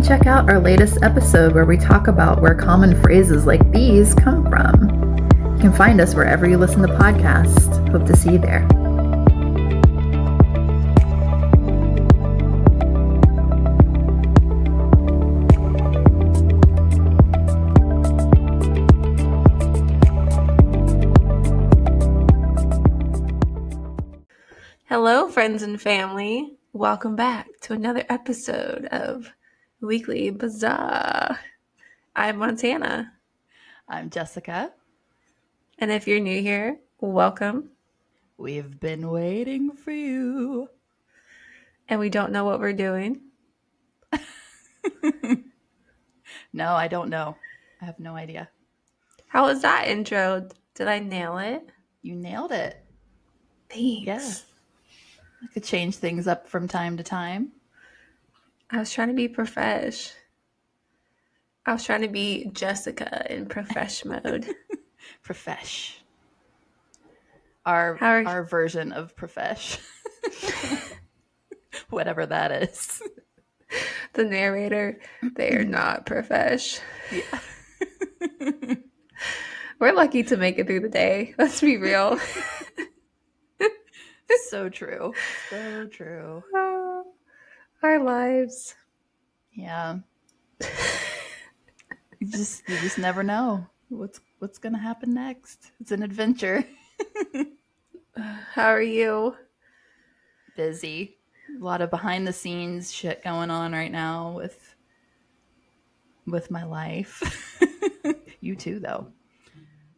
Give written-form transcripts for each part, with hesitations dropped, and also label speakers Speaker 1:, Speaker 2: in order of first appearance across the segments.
Speaker 1: check out our latest episode where we talk about where common phrases like these come from. You can find us wherever you listen to podcasts. Hope to see you there.
Speaker 2: Hello, friends and family. Welcome back to another episode of Weekly Bazaar. I'm Montana.
Speaker 1: I'm Jessica.
Speaker 2: And if you're new here, welcome.
Speaker 1: We've been waiting for you.
Speaker 2: And we don't know what we're doing.
Speaker 1: No, I don't know. I have no idea.
Speaker 2: How was that intro? Did I nail it?
Speaker 1: You nailed it.
Speaker 2: Thanks.
Speaker 1: Yeah. I could change things up from time to time.
Speaker 2: I was trying to be profesh. I was trying to be Jessica in profesh mode.
Speaker 1: Profesh. Our version of profesh. Whatever that is.
Speaker 2: The narrator, they are not profesh.
Speaker 1: Yeah.
Speaker 2: We're lucky to make it through the day. Let's be real.
Speaker 1: So true. So true.
Speaker 2: Our lives.
Speaker 1: Yeah. You just never know what's gonna happen next. It's an adventure.
Speaker 2: How are you?
Speaker 1: Busy. A lot of behind the scenes shit going on right now with my life. You too, though.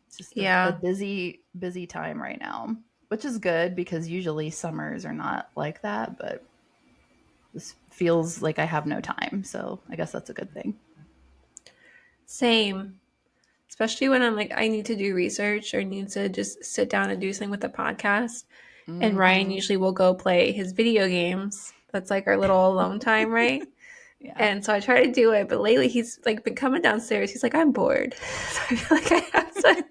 Speaker 1: It's just a busy time right now, which is good because usually summers are not like that, but this feels like I have no time, so I guess that's a good thing.
Speaker 2: Same. Especially when I'm like, I need to do research or need to just sit down and do something with the podcast. Mm-hmm. And Ryan usually will go play his video games. That's like our little alone time, right? Yeah. And so I try to do it, but lately he's like been coming downstairs. He's like, I'm bored. So I feel like I have to.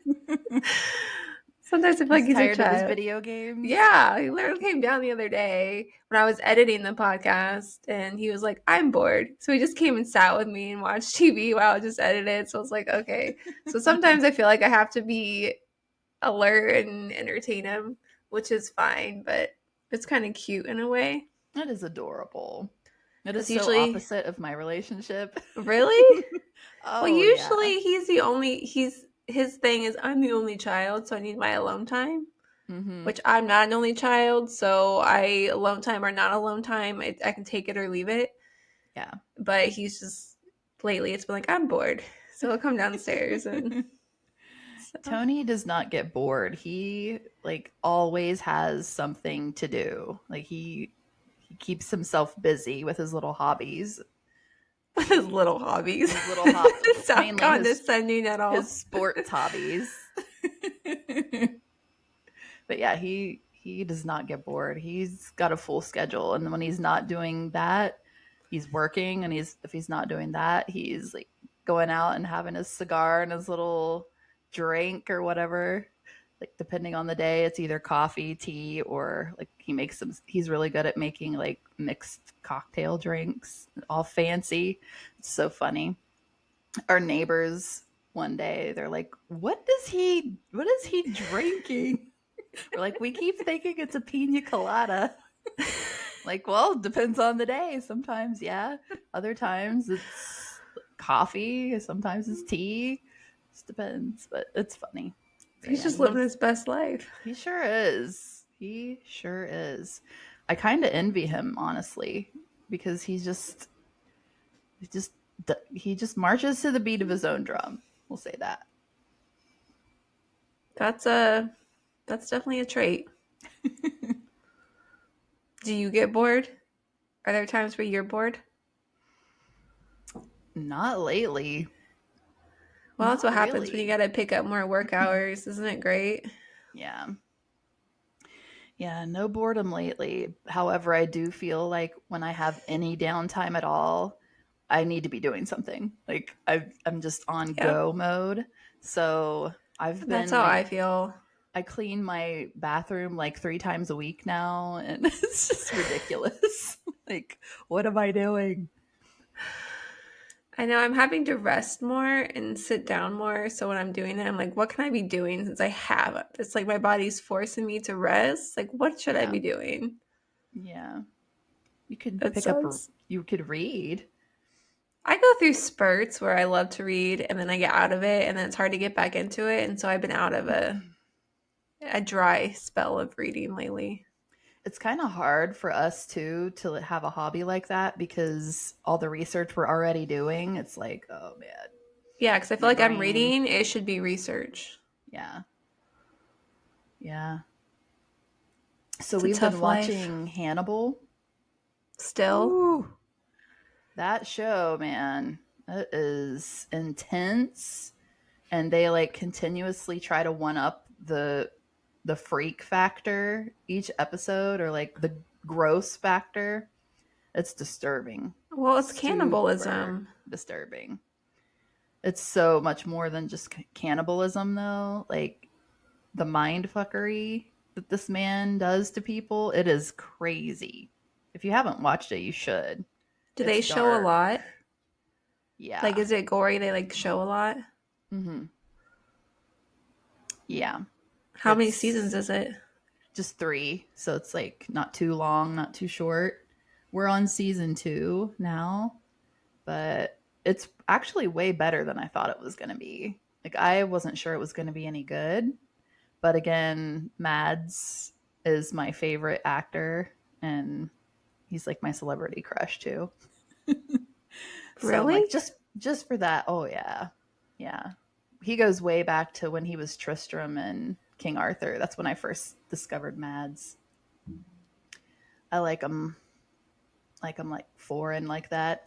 Speaker 2: Sometimes I feel like he's
Speaker 1: tired of his video games.
Speaker 2: Yeah, he literally came down the other day when I was editing the podcast, and he was like, "I'm bored." So he just came and sat with me and watched TV while I just edited. So I was like, "Okay." So sometimes I feel like I have to be alert and entertain him, which is fine, but it's kind of cute in a way.
Speaker 1: That is adorable. It is so opposite of my relationship.
Speaker 2: Really?
Speaker 1: Oh,
Speaker 2: well, usually his thing is I'm the only child, so I need my alone time, which I'm not an only child, so alone time or not alone time, I can take it or leave it.
Speaker 1: Yeah.
Speaker 2: But he's just, lately it's been like, I'm bored, so he'll come downstairs. And
Speaker 1: so. Tony does not get bored. He always has something to do. He keeps himself busy with his little hobbies.
Speaker 2: His little hobbies. It's not condescending at all.
Speaker 1: His sports hobbies. But yeah, he does not get bored. He's got a full schedule, and when he's not doing that, he's working. And if he's not doing that, he's going out and having his cigar and his little drink or whatever. Depending on the day, it's either coffee, tea, or he's really good at making mixed cocktail drinks, all fancy. It's so funny. Our neighbors one day, they're like, what is he drinking? We're like, we keep thinking it's a pina colada. Well, depends on the day. Sometimes, yeah. Other times it's coffee. Sometimes it's tea. Just depends, but it's funny.
Speaker 2: He's just living his best life.
Speaker 1: He sure is. I kind of envy him, honestly, because he just marches to the beat of his own drum. We'll say that.
Speaker 2: That's definitely a trait. Do you get bored? Are there times where you're bored?
Speaker 1: Not lately.
Speaker 2: Well, that's what happens when you got to pick up more work hours. Isn't it great?
Speaker 1: Yeah. Yeah, no boredom lately. However, I do feel like when I have any downtime at all, I need to be doing something. I'm just on go mode. So
Speaker 2: That's how I feel.
Speaker 1: I clean my bathroom 3 times a week now, and it's just ridiculous. What am I doing?
Speaker 2: I know I'm having to rest more and sit down more. So when I'm doing it, I'm like, what can I be doing since I have? It's like my body's forcing me to rest. Like, what should I
Speaker 1: Yeah.
Speaker 2: be doing?
Speaker 1: Yeah. You could
Speaker 2: That
Speaker 1: pick up,
Speaker 2: sucks.
Speaker 1: you could read.
Speaker 2: I go through spurts where I love to read and then I get out of it and then it's hard to get back into it. And so I've been out of a dry spell of reading lately.
Speaker 1: It's kind of hard for us too to have a hobby like that because all the research we're already doing, it's like, oh man,
Speaker 2: Yeah, because I feel
Speaker 1: my
Speaker 2: like I'm
Speaker 1: brain.
Speaker 2: reading, it should be research.
Speaker 1: Yeah. Yeah. So
Speaker 2: It's a
Speaker 1: we've been
Speaker 2: tough life.
Speaker 1: watching Hannibal.
Speaker 2: Still.
Speaker 1: Ooh, that show, man, it is intense, and they like continuously try to one up the freak factor each episode, or like the gross factor. It's disturbing.
Speaker 2: Well, it's
Speaker 1: Super
Speaker 2: cannibalism.
Speaker 1: disturbing. It's so much more than just cannibalism, though. Like the mind fuckery that this man does to people, it is crazy. If you haven't watched it, you should.
Speaker 2: Do
Speaker 1: It's
Speaker 2: they show a
Speaker 1: dark.
Speaker 2: lot? Like,
Speaker 1: Yeah.
Speaker 2: is it gory? They like show a lot?
Speaker 1: Hmm. Yeah.
Speaker 2: How many seasons
Speaker 1: It's
Speaker 2: is it?
Speaker 1: just three, so it's like not too long, not too short. We're on season 2 now, but it's actually way better than I thought it was going to be. Like, I wasn't sure it was going to be any good, but again, Mads is my favorite actor, and he's like my celebrity crush too. So I'm like,
Speaker 2: Really?
Speaker 1: just for that, oh yeah, yeah. He goes way back to when he was Tristram and King Arthur. That's when I first discovered Mads. I like him like foreign like that,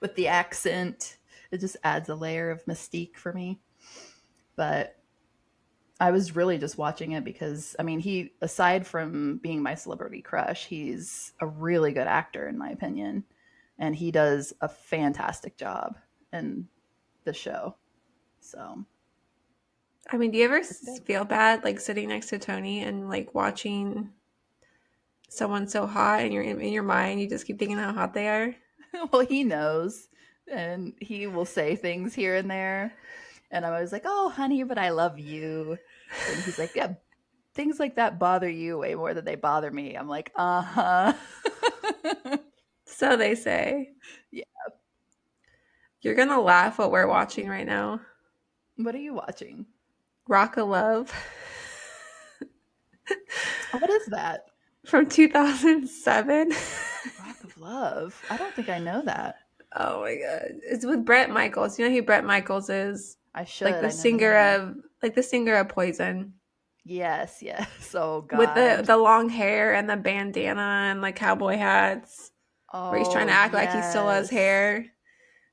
Speaker 1: with the accent. It just adds a layer of mystique for me. But I was really just watching it because, I mean, he, aside from being my celebrity crush, he's a really good actor in my opinion, and he does a fantastic job in the show. So
Speaker 2: I mean, do you ever
Speaker 1: it's big.
Speaker 2: feel bad like sitting next to Tony and like watching someone so hot and you're in your mind, you just keep thinking how hot they are?
Speaker 1: Well, he knows, and he will say things here and there, and I'm always like, "Oh, honey, but I love you," and he's like, "Yeah, things like that bother you way more than they bother me." I'm like, "Uh huh."
Speaker 2: So they say.
Speaker 1: Yeah.
Speaker 2: You're gonna laugh what we're watching right now.
Speaker 1: What are you watching?
Speaker 2: Rock of Love
Speaker 1: Oh, what is that?
Speaker 2: from 2007.
Speaker 1: Rock of Love. I don't think I know that.
Speaker 2: Oh my god. It's with Bret Michaels. You know who Bret Michaels is?
Speaker 1: I
Speaker 2: Like
Speaker 1: should. I know the name.
Speaker 2: the singer of Poison.
Speaker 1: Yes, yes. Oh
Speaker 2: With
Speaker 1: God.
Speaker 2: the long hair and the bandana and like cowboy hats. Where he's trying
Speaker 1: Oh
Speaker 2: to act like he still has
Speaker 1: yes.
Speaker 2: hair.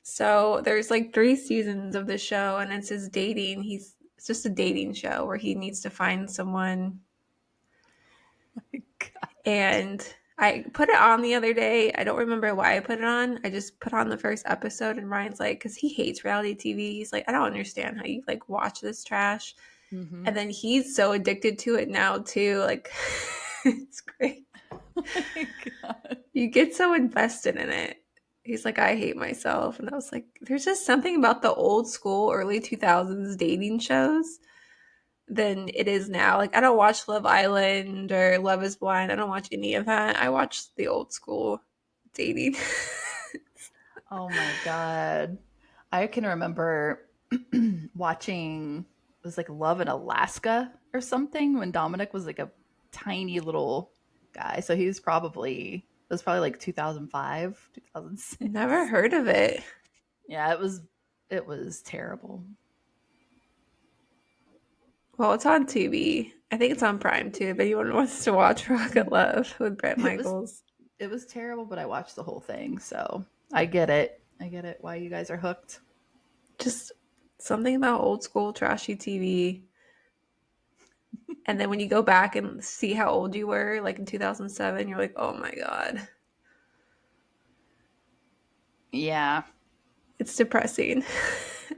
Speaker 2: So there's like 3 seasons of the show and it's his dating. It's just a dating show where he needs to find someone.
Speaker 1: My God.
Speaker 2: And I put it on the other day. I don't remember why I put it on. I just put on the first episode, and Ryan's like, because he hates reality TV. He's like, I don't understand how you like watch this trash.
Speaker 1: Mm-hmm.
Speaker 2: And then he's so addicted to it now too. Like, it's great.
Speaker 1: Oh my God.
Speaker 2: You get so invested in it. He's like, I hate myself. And I was like, there's just something about the old school, early 2000s dating shows than it is now. Like, I don't watch Love Island or Love is Blind. I don't watch any of that. I watch the old school dating.
Speaker 1: Oh my God. I can remember watching, it was like Love in Alaska or something, when Dominic was like a tiny little guy. So it was probably like 2005, 2006.
Speaker 2: Never heard of it.
Speaker 1: Yeah, it was terrible.
Speaker 2: Well, it's on TV. I think it's on Prime too. If anyone wants to watch Rocket Love with Bret
Speaker 1: It was
Speaker 2: Michaels,
Speaker 1: it was terrible, but I watched the whole thing, so I get it. I get it why you guys are hooked.
Speaker 2: just something about old school trashy TV. And then when you go back and see how old you were, like in 2007, you're like, oh my God.
Speaker 1: Yeah,
Speaker 2: It's depressing.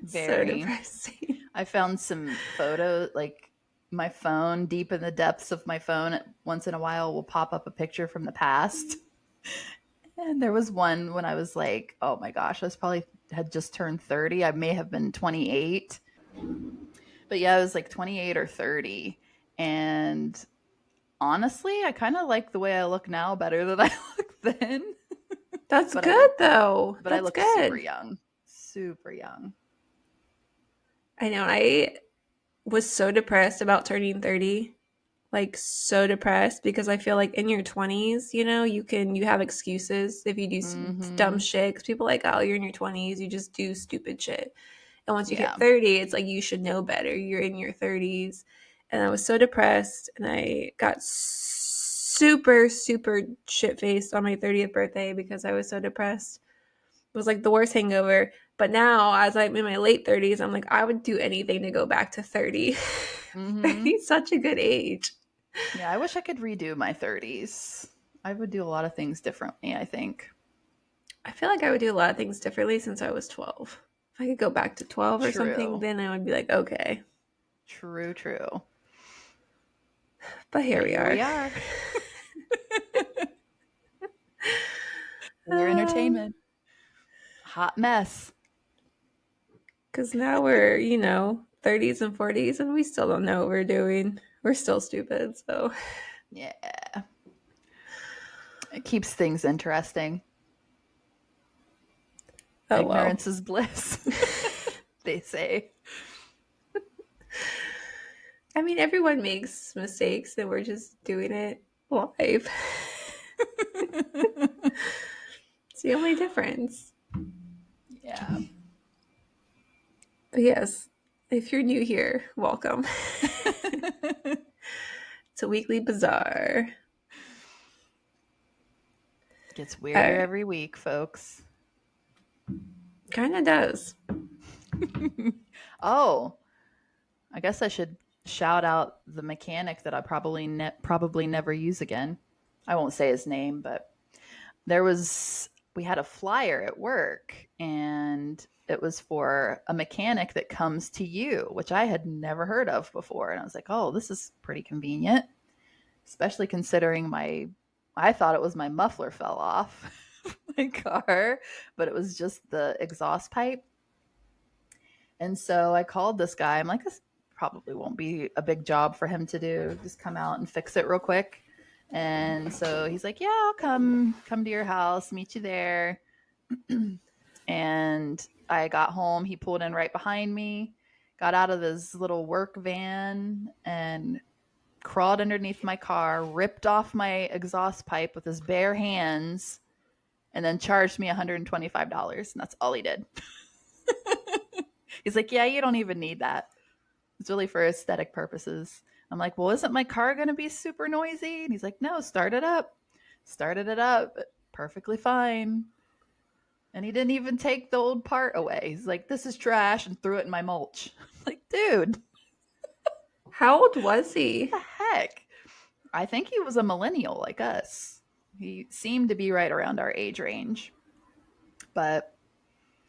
Speaker 2: It's so
Speaker 1: very.
Speaker 2: depressing.
Speaker 1: I found some photos, like my phone, deep in the depths of my phone, once in a while will pop up a picture from the past. And there was one when I was like, oh my gosh, I was probably had just turned 30. I may have been 28. But yeah, I was like 28 or 30. And honestly, I kind of like the way I look now better than I looked then.
Speaker 2: That's
Speaker 1: but I
Speaker 2: good
Speaker 1: look
Speaker 2: though.
Speaker 1: but I
Speaker 2: That's
Speaker 1: look super
Speaker 2: good.
Speaker 1: young. Super young.
Speaker 2: I know. I was so depressed about turning 30. Like so depressed because I feel like in your 20s, you have excuses if you do dumb
Speaker 1: Mhm.
Speaker 2: shit. 'Cause people are like, oh, you're in your 20s, you just do stupid shit. And once you hit
Speaker 1: Yeah.
Speaker 2: 30, it's like you should know better. You're in your 30s. And I was so depressed and I got super, super shit faced on my 30th birthday because I was so depressed. It was like the worst hangover. But now, as I'm in my late 30s, I'm like, I would do anything to go back to 30. 30
Speaker 1: Mhm.
Speaker 2: is such a good age.
Speaker 1: Yeah, I wish I could redo my 30s. I would do a lot of things differently, I think.
Speaker 2: I feel like I would do a lot of things differently since I was 12. If I could go back to 12 or something,
Speaker 1: True.
Speaker 2: then I would be like, okay.
Speaker 1: True, true.
Speaker 2: But here
Speaker 1: But
Speaker 2: we
Speaker 1: here
Speaker 2: are.
Speaker 1: we are. For your entertainment. Hot mess.
Speaker 2: Because now we're, 30s and 40s, and we still don't know what we're doing. We're still stupid, so.
Speaker 1: Yeah. It keeps things interesting.
Speaker 2: Oh well.
Speaker 1: Ignorance is bliss, they say.
Speaker 2: I mean, everyone makes mistakes, and we're just doing it live. It's the only difference.
Speaker 1: Yeah.
Speaker 2: But yes, if you're new here, welcome. It's a weekly bazaar.
Speaker 1: Gets
Speaker 2: All
Speaker 1: weirder
Speaker 2: right.
Speaker 1: every week, folks.
Speaker 2: Kind of does.
Speaker 1: Oh, I guess I should shout out the mechanic that I probably never use again. I won't say his name, but we had a flyer at work and it was for a mechanic that comes to you, which I had never heard of before. And I was like, oh, this is pretty convenient, especially considering I thought it was my muffler fell off my car, but it was just the exhaust pipe. And so I called this guy. I'm like, this probably won't be a big job for him to do. Just come out and fix it real quick. And so he's like, yeah, I'll come to your house, meet you there. And I got home. He pulled in right behind me, got out of his little work van and crawled underneath my car, ripped off my exhaust pipe with his bare hands, and then charged me $125. And that's all he did. He's like, yeah, you don't even need that. It's really for aesthetic purposes. I'm like, well, isn't my car going to be super noisy? And he's like, no, start it up. Started it up. Perfectly fine. And he didn't even take the old part away. He's like, this is trash, and threw it in my mulch. I'm like, dude,
Speaker 2: How old was
Speaker 1: what
Speaker 2: he?
Speaker 1: the heck? I think he was a millennial like us. He seemed to be right around our age range. But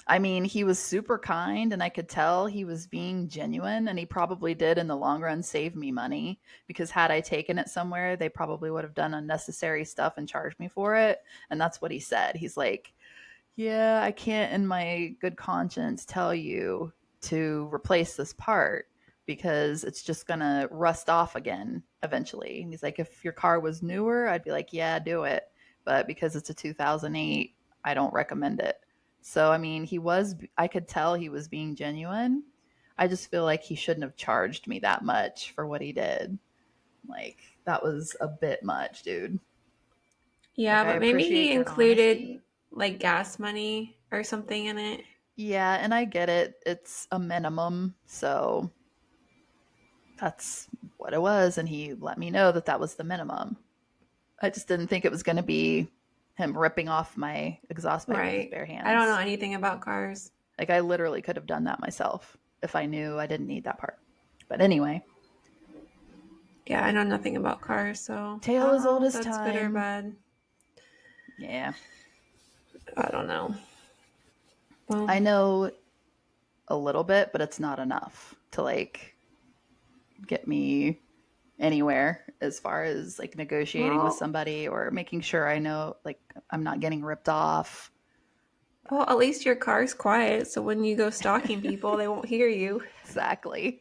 Speaker 1: I mean, he was super kind and I could tell he was being genuine and he probably did in the long run save me money because had I taken it somewhere, they probably would have done unnecessary stuff and charged me for it. And that's what he said. He's like, yeah, I can't in my good conscience tell you to replace this part because it's just going to rust off again eventually. And he's like, if your car was newer, I'd be like, yeah, do it. But because it's a 2008, I don't recommend it. So, I mean, I could tell he was being genuine. I just feel like he shouldn't have charged me that much for what he did. Like, that was a bit much, dude. Like,
Speaker 2: Yeah,
Speaker 1: I
Speaker 2: but maybe he
Speaker 1: appreciate your
Speaker 2: included
Speaker 1: honesty.
Speaker 2: like gas money or something in it.
Speaker 1: Yeah, and I get it. It's a minimum. So that's what it was. And he let me know that that was the minimum. I just didn't think it was going to be him ripping off my exhaust pipe with his
Speaker 2: Right.
Speaker 1: bare
Speaker 2: I don't know
Speaker 1: hands.
Speaker 2: anything about cars.
Speaker 1: Like, I literally could have done that myself if I knew I didn't need that part. But anyway,
Speaker 2: Yeah, I know nothing about cars, so I
Speaker 1: tale
Speaker 2: don't
Speaker 1: as old
Speaker 2: know if
Speaker 1: as
Speaker 2: that's good or
Speaker 1: time.
Speaker 2: bad.
Speaker 1: Yeah.
Speaker 2: I don't know. Well,
Speaker 1: I know a little bit, but it's not enough to like get me anywhere as far as like negotiating with
Speaker 2: Well,
Speaker 1: somebody or making sure I know like I'm not getting ripped off.
Speaker 2: well, at least your car's quiet, so when you go stalking people, they won't hear you.
Speaker 1: Exactly.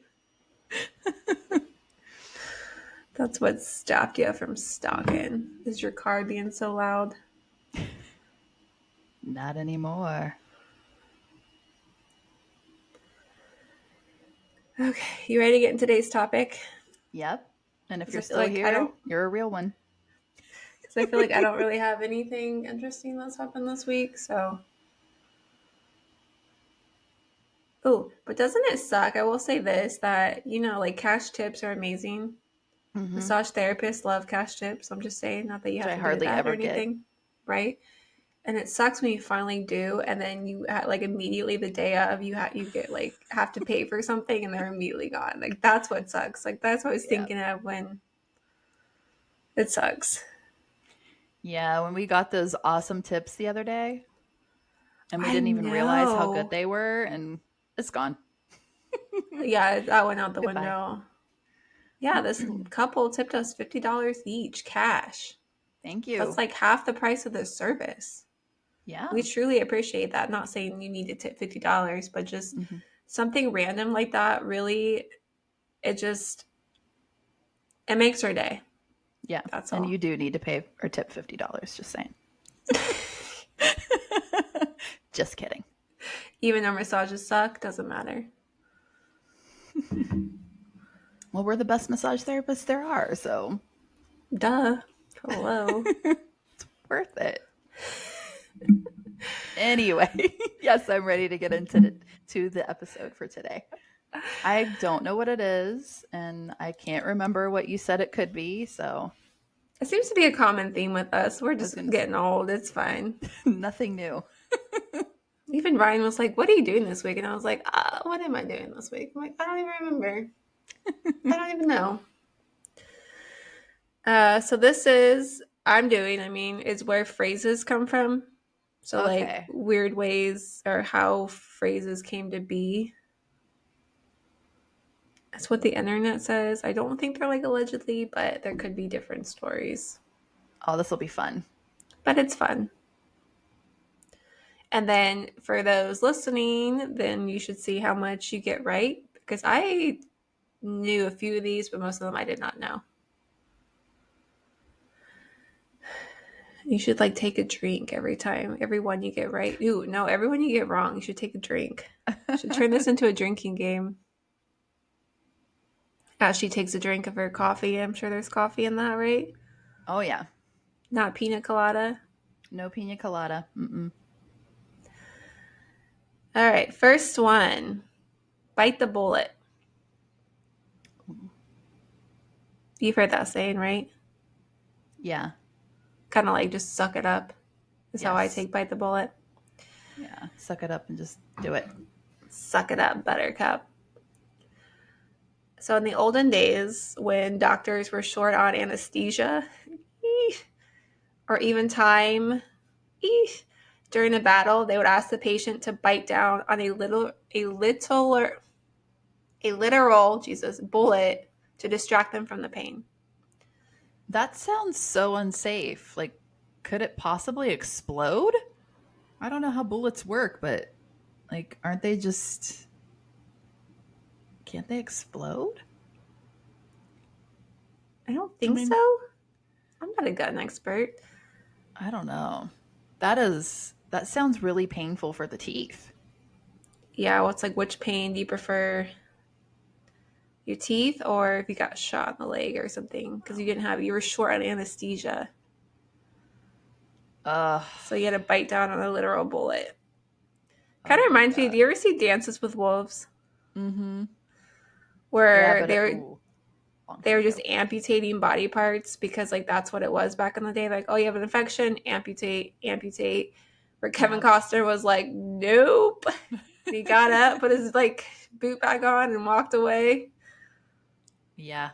Speaker 2: That's what stopped you from stalking, is your car being so loud.
Speaker 1: Not anymore.
Speaker 2: Okay, you ready to get in today's topic?
Speaker 1: Yep. And if
Speaker 2: Because
Speaker 1: you're still here, you're a real one.
Speaker 2: I feel like I don't really have anything interesting that's happened this week. So, oh, but doesn't it suck? I will say this, that like cash tips are amazing.
Speaker 1: Mm-hmm.
Speaker 2: Massage therapists love cash tips. I'm just saying, not that you
Speaker 1: Which
Speaker 2: have
Speaker 1: I
Speaker 2: to do
Speaker 1: hardly
Speaker 2: that or
Speaker 1: ever get.
Speaker 2: anything, right? And it sucks when you finally do, and then you like immediately the day of you get like have to pay for something, and they're immediately gone. Like that's what sucks. Like that's what I was
Speaker 1: Yeah.
Speaker 2: thinking of when it sucks.
Speaker 1: Yeah. When we got those awesome tips the other day and we
Speaker 2: I
Speaker 1: didn't even realize how good
Speaker 2: know.
Speaker 1: they were, and it's gone.
Speaker 2: Yeah, that went out the
Speaker 1: Goodbye.
Speaker 2: window. Yeah, this couple tipped us $50 each cash.
Speaker 1: Thank
Speaker 2: That's
Speaker 1: you.
Speaker 2: like half the price of the service. We
Speaker 1: Yeah.
Speaker 2: truly appreciate that. Not saying you need to tip $50, but just
Speaker 1: Hmm.
Speaker 2: something random like that really, it just it makes our day.
Speaker 1: Yeah.
Speaker 2: That's
Speaker 1: And
Speaker 2: all.
Speaker 1: you do need to pay or tip $50, just saying. Just kidding.
Speaker 2: Even our massages suck, doesn't matter.
Speaker 1: Well, we're the best massage therapists there are, so
Speaker 2: Duh. Hello.
Speaker 1: worth it. Anyway, yes, I'm ready to get into the episode for today. I don't know what it is, and I can't remember what you said it could be, so
Speaker 2: It seems to be a common theme with us. We're
Speaker 1: I was
Speaker 2: just
Speaker 1: going to
Speaker 2: getting old. It's fine.
Speaker 1: nothing new.
Speaker 2: Even Ryan was like, "What are you doing this week?" And I was like, "What am I doing this week?" I'm like, "I don't even remember. I don't even know." So this is I mean, is where phrases come from. So like
Speaker 1: Okay.
Speaker 2: weird ways or how phrases came to be. That's what the internet says. I don't think they're like allegedly, but there could be different stories.
Speaker 1: Oh, this will be fun.
Speaker 2: But it's fun. And then for those listening, then you should see how much you get right. Because I knew a few of these, but most of them I did not know. You should like take a drink every one you get right. Ooh, no, every one you get wrong, you should take a drink. You should turn this into a drinking game. As she takes a drink of her coffee, I'm sure there's coffee in that, right?
Speaker 1: Oh, yeah.
Speaker 2: Not pina colada.
Speaker 1: No pina colada. Mm-mm.
Speaker 2: All right, first one. Bite the bullet. You've heard that saying, right?
Speaker 1: Yeah.
Speaker 2: Kind of like just suck it up is how I
Speaker 1: Yes.
Speaker 2: take bite the bullet.
Speaker 1: Yeah. Suck it up and just do it.
Speaker 2: Suck it up, buttercup. So in the olden days, when doctors were short on anesthesia, or even time, during a battle, they would ask the patient to bite down on a literal Jesus bullet to distract them from the pain.
Speaker 1: That sounds so unsafe. Like, could it possibly explode? I don't know how bullets work, but like, aren't they just. Can't they explode?
Speaker 2: I don't
Speaker 1: I
Speaker 2: think
Speaker 1: mean,
Speaker 2: so. I'm not a gun expert.
Speaker 1: I don't know. That sounds really painful for the teeth.
Speaker 2: Yeah, well, it's like which pain do you prefer? Your teeth, or if you got shot in the leg or something because you were short on anesthesia,
Speaker 1: Uh,
Speaker 2: so you had to bite down on a literal bullet. Kind
Speaker 1: oh
Speaker 2: of
Speaker 1: my
Speaker 2: reminds me.
Speaker 1: god.
Speaker 2: Do you ever see Dances with Wolves,
Speaker 1: Mm-hmm. Yeah,
Speaker 2: where
Speaker 1: but long
Speaker 2: they
Speaker 1: time
Speaker 2: were just
Speaker 1: ago.
Speaker 2: amputating body parts because like that's what it was back in the day. Like, oh, you have an infection, amputate, amputate. Where Kevin
Speaker 1: Yep.
Speaker 2: Costner was like, nope. And he got up, put his like boot back on, and walked away.
Speaker 1: Yeah.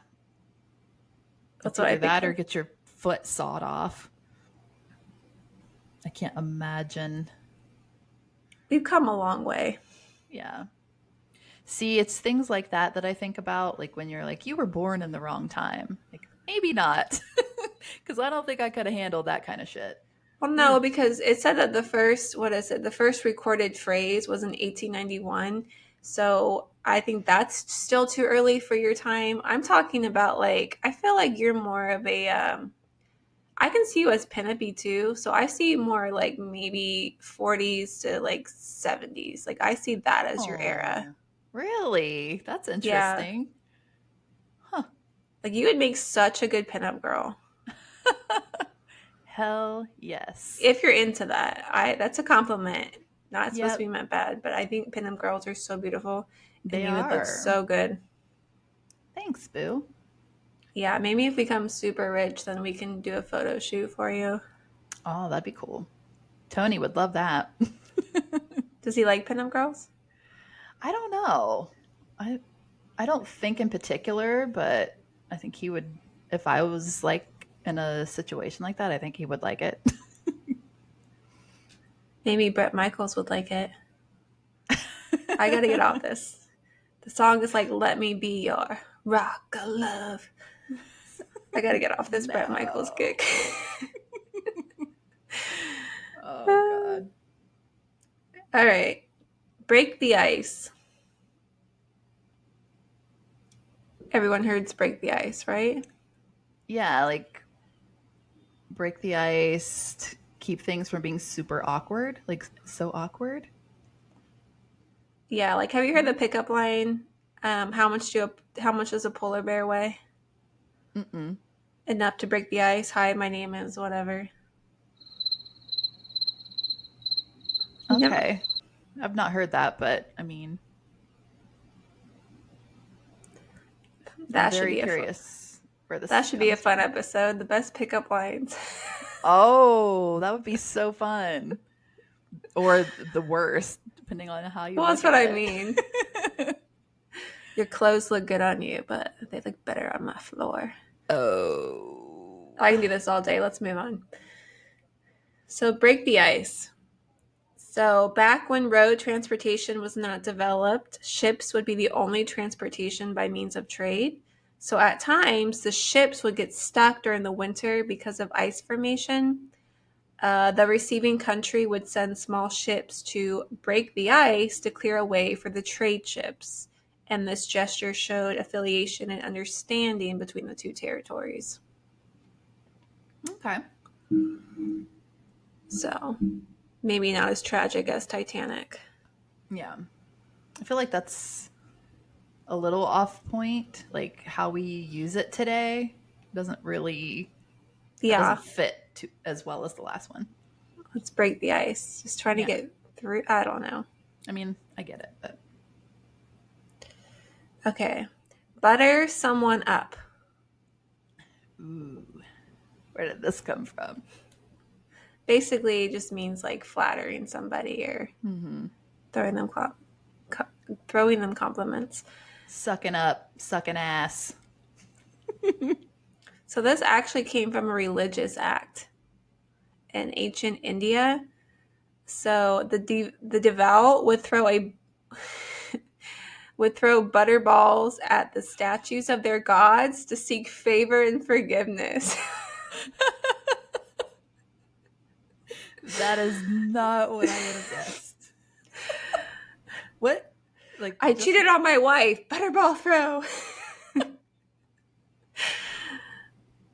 Speaker 2: That's
Speaker 1: It's
Speaker 2: what I
Speaker 1: either
Speaker 2: think
Speaker 1: that or
Speaker 2: of.
Speaker 1: get your foot sawed off. I can't imagine.
Speaker 2: We've come a long way.
Speaker 1: Yeah. See, it's things like that that I think about, like when you're like, you were born in the wrong time. Like, maybe not. Because I don't think I could have handled that kind of shit.
Speaker 2: Well,
Speaker 1: Ooh.
Speaker 2: no, because it said that the first, what is it? The first recorded phrase was in 1891. So I think that's still too early for your time. I'm talking about like, I feel like you're more of a, I can see you as pinup too. So I see more like maybe 40s to like 70s. Like I see that as your era.
Speaker 1: Oh, really? That's
Speaker 2: Yeah.
Speaker 1: interesting. Huh.
Speaker 2: Like you would make such a good pinup girl.
Speaker 1: Hell yes.
Speaker 2: If you're into that. That's a compliment. Not supposed to be
Speaker 1: Yep,
Speaker 2: meant bad, but I think pinup girls are so beautiful and
Speaker 1: they
Speaker 2: you would look
Speaker 1: are.
Speaker 2: so good.
Speaker 1: Thanks, Boo.
Speaker 2: Yeah, maybe if we become super rich, then we can do a photo shoot for you.
Speaker 1: Oh, that'd be cool. Tony would love that.
Speaker 2: Does he like pinup girls?
Speaker 1: I don't know. I I don't think in particular, but I think he would if I was like in a situation like that, I think he would like it.
Speaker 2: Maybe Brett Michaels would like it. I gotta get off this. The song is like "Let Me Be Your Rock of Love." I gotta get off this Brett Michaels
Speaker 1: No.
Speaker 2: kick.
Speaker 1: Oh
Speaker 2: All
Speaker 1: god.
Speaker 2: right, break the ice. Everyone heard "break the ice," right?
Speaker 1: Yeah, like break the ice, keep things from being super awkward, like so awkward.
Speaker 2: Yeah, like have you heard the pickup line? How much does a polar bear weigh?
Speaker 1: Mm-mm.
Speaker 2: Enough to break the ice. Hi, my name is whatever. You never.
Speaker 1: Okay. I've not heard that, but I mean, I'm
Speaker 2: That should
Speaker 1: very
Speaker 2: be a fun.
Speaker 1: curious where
Speaker 2: That
Speaker 1: this
Speaker 2: should be a
Speaker 1: comes
Speaker 2: fun
Speaker 1: from.
Speaker 2: episode. The best pickup lines.
Speaker 1: Oh, that would be so fun. Or the worst, depending on how you
Speaker 2: Well, that's
Speaker 1: look
Speaker 2: what
Speaker 1: at
Speaker 2: I
Speaker 1: it.
Speaker 2: mean. Your clothes look good on you, but they look better on my floor.
Speaker 1: Oh.
Speaker 2: I can do this all day. Let's move on. So, break the ice. So, back when road transportation was not developed, ships would be the only transportation by means of trade. So, at times, the ships would get stuck during the winter because of ice formation. The receiving country would send small ships to break the ice to clear a way for the trade ships. And this gesture showed affiliation and understanding between the two territories.
Speaker 1: Okay.
Speaker 2: So, maybe not as tragic as Titanic.
Speaker 1: Yeah. I feel like that's a little off point. Like how we use it today doesn't really that
Speaker 2: Yeah,
Speaker 1: doesn't fit as well as the last one.
Speaker 2: let's break the ice. Just trying to
Speaker 1: Yeah.
Speaker 2: get through. I don't know.
Speaker 1: I mean, I get it, but
Speaker 2: Okay. Butter someone up.
Speaker 1: ooh, where did this come from?
Speaker 2: Basically, it just means like flattering somebody or
Speaker 1: Mm-hmm.
Speaker 2: throwing them throwing them compliments.
Speaker 1: Sucking up, sucking ass.
Speaker 2: So this actually came from a religious act in ancient India. So the devout would throw a would throw butter balls at the statues of their gods to seek favor and forgiveness.
Speaker 1: That is not what I would have guessed. What? Like
Speaker 2: I
Speaker 1: just
Speaker 2: cheated on my wife. Butterball throw.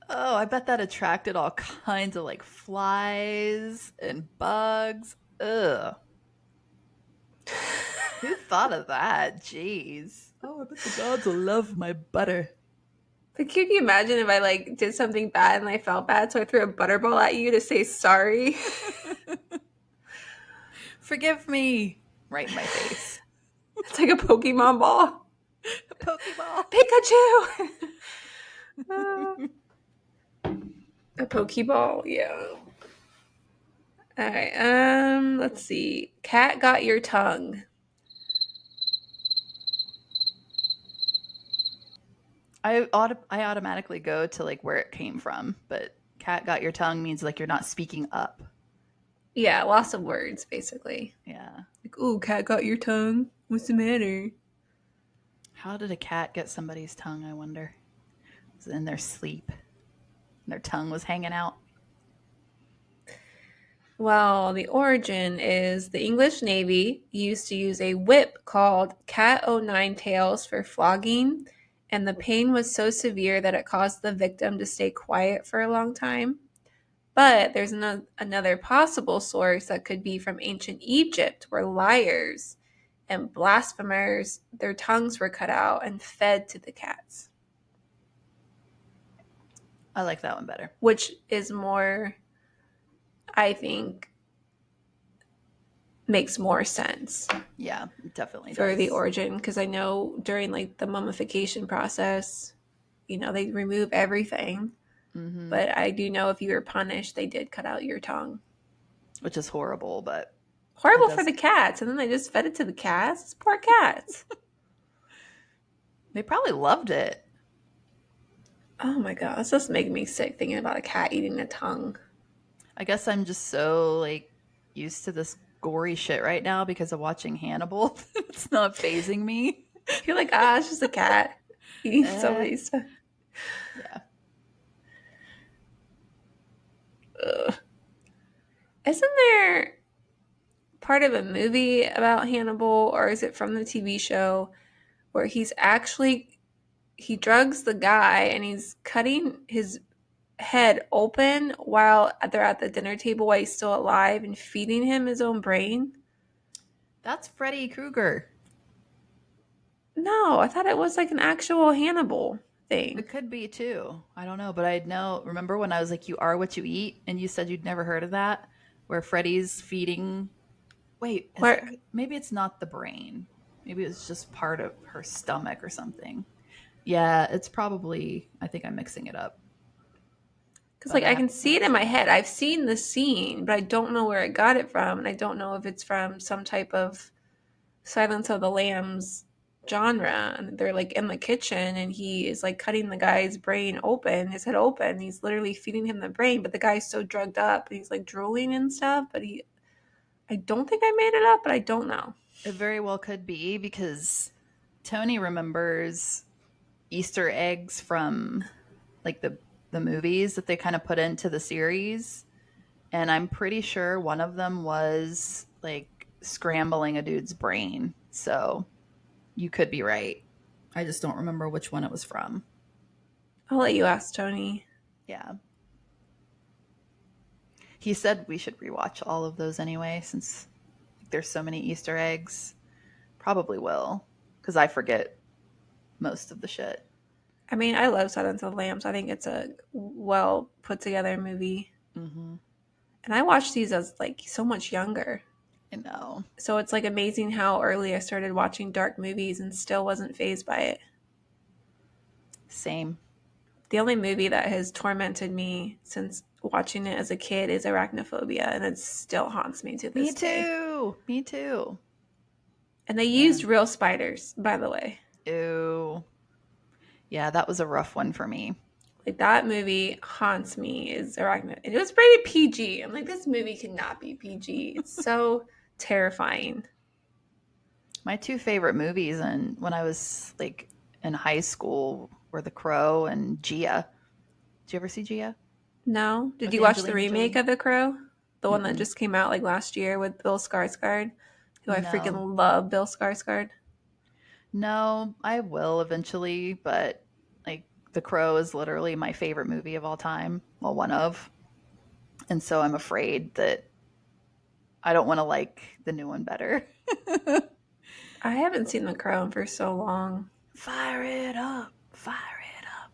Speaker 1: oh, I bet that attracted all kinds of like flies and bugs. Ugh. Who thought of that? Jeez. Oh, I bet the gods will love my butter.
Speaker 2: But can you imagine if I like did something bad and I felt bad, so I threw a butterball at you to say sorry?
Speaker 1: Forgive me. Right in my face.
Speaker 2: It's like a Pokemon ball.
Speaker 1: A Pokeball.
Speaker 2: Pikachu. A Pokeball, yeah. All right. Let's see. Cat got your tongue.
Speaker 1: I automatically go to like where it came from, but cat got your tongue means like you're not speaking up.
Speaker 2: Yeah, lots of words, basically.
Speaker 1: Yeah.
Speaker 2: Like, ooh, cat got your tongue. What's the matter?
Speaker 1: How did a cat get somebody's tongue, I wonder? Was it in their sleep? And their tongue was hanging out?
Speaker 2: Well, the origin is the English Navy used to use a whip called cat o' nine tails for flogging, and the pain was so severe that it caused the victim to stay quiet for a long time. But there's another possible source that could be from ancient Egypt, where liars and blasphemers, their tongues were cut out and fed to the cats,
Speaker 1: I like that one better.
Speaker 2: which is more, I think, makes more sense
Speaker 1: Yeah, it definitely
Speaker 2: for the
Speaker 1: does.
Speaker 2: origin, because I know during like the mummification process, they remove everything.
Speaker 1: Mm-hmm.
Speaker 2: But I do know if you were punished, they did cut out your tongue.
Speaker 1: Which is horrible, but it
Speaker 2: Horrible for
Speaker 1: does.
Speaker 2: the cats. And then they just fed it to the cats. Poor cats.
Speaker 1: They probably loved it.
Speaker 2: Oh my god, it's just making me sick thinking about a cat eating a tongue.
Speaker 1: I guess I'm just so like used to this gory shit right now because of watching Hannibal. It's not phasing me.
Speaker 2: You're like, it's just a cat eating
Speaker 1: Eh,
Speaker 2: somebody's tongue.
Speaker 1: yeah.
Speaker 2: Ugh. Isn't there part of a movie about Hannibal, or is it from the TV show, where he drugs the guy and he's cutting his head open while they're at the dinner table while he's still alive and feeding him his own brain?
Speaker 1: That's Freddy Krueger.
Speaker 2: No, I thought it was like an actual Hannibal thing.
Speaker 1: It could be too. I don't know, but I know. Remember when I was like, "You are what you eat," and you said you'd never heard of that, where Freddy's feeding. Wait, is
Speaker 2: Where,
Speaker 1: it? Maybe it's not the brain. Maybe it's just part of her stomach or something. Yeah, it's probably. I think I'm mixing it up,
Speaker 2: because
Speaker 1: but
Speaker 2: like
Speaker 1: I
Speaker 2: I
Speaker 1: have
Speaker 2: can
Speaker 1: to
Speaker 2: see it
Speaker 1: watch
Speaker 2: in
Speaker 1: it
Speaker 2: my head.
Speaker 1: again.
Speaker 2: I've seen the scene, but I don't know where I got it from, and I don't know if it's from some type of Silence of the Lambs genre. And they're like in the kitchen, and he is like cutting the guy's brain open, his head open. He's literally feeding him the brain, but the guy's so drugged up, and he's like drooling and stuff. But I don't think I made it up, but I don't know.
Speaker 1: It very well could be because Tony remembers Easter eggs from like the movies that they kind of put into the series, and I'm pretty sure one of them was like scrambling a dude's brain. So you could be right. I just don't remember which one it was from.
Speaker 2: I'll let you ask Tony.
Speaker 1: Yeah. He said we should rewatch all of those anyway, since there's so many Easter eggs. Probably will, because I forget most of the shit.
Speaker 2: I mean, I love Silence of the Lambs. I think it's a well put together movie.
Speaker 1: Mm-hmm.
Speaker 2: And I watched these as like so much younger.
Speaker 1: I know.
Speaker 2: So it's like amazing how early I started watching dark movies and still wasn't fazed by it.
Speaker 1: Same.
Speaker 2: The only movie that has tormented me since watching it as a kid is Arachnophobia, and it still haunts me to
Speaker 1: Me
Speaker 2: this day.
Speaker 1: too. Me too.
Speaker 2: And they used
Speaker 1: Man.
Speaker 2: real spiders, by the way.
Speaker 1: Ew. Yeah, that was a rough one for me.
Speaker 2: Like that movie haunts me is Arachnophobia. And it was rated PG. I'm like, this movie cannot be PG. It's so terrifying.
Speaker 1: My two favorite movies and when I was like in high school were The Crow and Gia. Did you ever see Gia?
Speaker 2: No? Did
Speaker 1: With
Speaker 2: you watch the
Speaker 1: Angelina
Speaker 2: remake
Speaker 1: Jolie?
Speaker 2: of The Crow? The one that
Speaker 1: Mm-mm.
Speaker 2: just came out like last year with Bill Skarsgård, who I
Speaker 1: No.
Speaker 2: freaking love Bill Skarsgård.
Speaker 1: No, I will eventually, but like The Crow is literally my favorite movie of all time. Well, one of. And so I'm afraid that I don't want to like the new one better.
Speaker 2: I haven't seen The Crow for so long.
Speaker 1: Fire it up. Fire it up.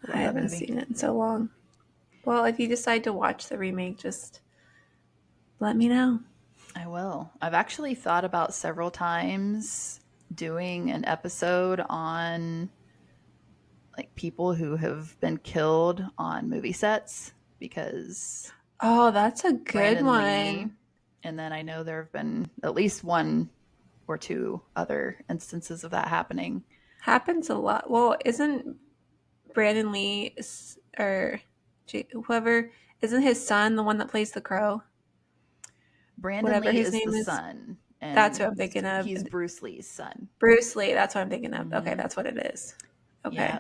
Speaker 2: I
Speaker 1: Love that
Speaker 2: haven't
Speaker 1: movie.
Speaker 2: seen it in so long. Well, if you decide to watch the remake, just let me know.
Speaker 1: I will. I've actually thought about several times doing an episode on like people who have been killed on movie sets because
Speaker 2: Oh, that's a good
Speaker 1: Brandon Lee,
Speaker 2: one.
Speaker 1: and then I know there have been at least one or two other instances of that happening.
Speaker 2: Happens a lot. Well, isn't Brandon Lee or whoever, isn't his son the one that plays the crow?
Speaker 1: Brandon
Speaker 2: Whatever
Speaker 1: Lee
Speaker 2: his
Speaker 1: is the
Speaker 2: name is.
Speaker 1: son.
Speaker 2: That's
Speaker 1: and
Speaker 2: what I'm thinking of.
Speaker 1: he's Bruce Lee's son.
Speaker 2: Bruce Lee, that's what I'm thinking of. Okay,
Speaker 1: Mm-hmm.
Speaker 2: that's what it is. Okay.
Speaker 1: Yeah,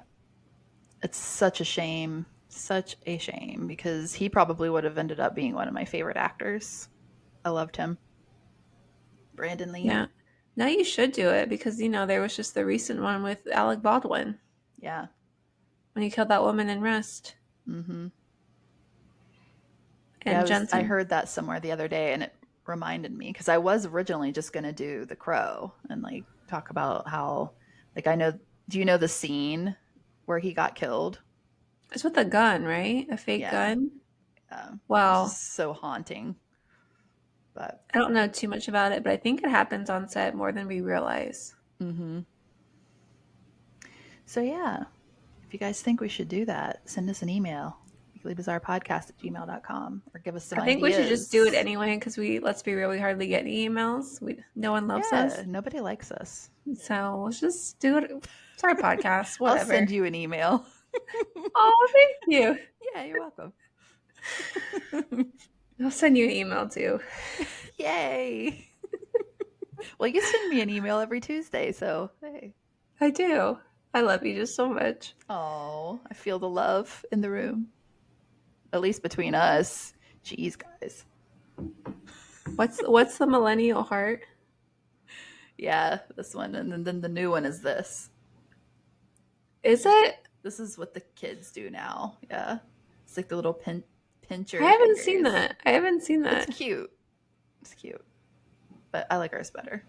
Speaker 1: it's such a shame. Such a shame because he probably would have ended up being one of my favorite actors. I loved him. Brandon Lee.
Speaker 2: Yeah. Now you should do it because, there was just the recent one with Alec Baldwin
Speaker 1: Yeah.
Speaker 2: when he killed that woman in Rust
Speaker 1: Mm-hmm. Yeah,
Speaker 2: and
Speaker 1: I
Speaker 2: Jensen.
Speaker 1: heard that somewhere the other day, and it reminded me because I was originally just gonna do The Crow and like talk about how, like, I know. Do you know the scene where he got killed?
Speaker 2: It's with a gun, right? A fake
Speaker 1: Yeah,
Speaker 2: gun?
Speaker 1: it's
Speaker 2: Well,
Speaker 1: just so haunting. But
Speaker 2: I don't know too much about it, but I think it happens on set more than we realize.
Speaker 1: mm-hmm. So yeah, if you guys think we should do that, send us an email. weeklybizarrepodcast@gmail.com or give us some
Speaker 2: I think we should just do it
Speaker 1: ideas.
Speaker 2: anyway because let's be real, we hardly get any emails. No one loves
Speaker 1: Yeah,
Speaker 2: us.
Speaker 1: nobody likes us.
Speaker 2: So let's just do it. It's our podcast,
Speaker 1: I'll
Speaker 2: whatever.
Speaker 1: send you an email.
Speaker 2: Oh, thank you.
Speaker 1: Yeah, you're welcome.
Speaker 2: I'll send you an email too.
Speaker 1: Yay. Well, you send me an email every Tuesday, so hey.
Speaker 2: I do. I love you just so much.
Speaker 1: Oh, I feel the love in the room. At least between us. Jeez, guys.
Speaker 2: What's the millennial heart?
Speaker 1: Yeah, this one, and then the new one is this.
Speaker 2: Is it?
Speaker 1: This is what the kids do now. Yeah, it's like the little pinch
Speaker 2: I
Speaker 1: your
Speaker 2: haven't seen
Speaker 1: fingers.
Speaker 2: that. I haven't seen that.
Speaker 1: It's cute. It's cute, but I like ours better.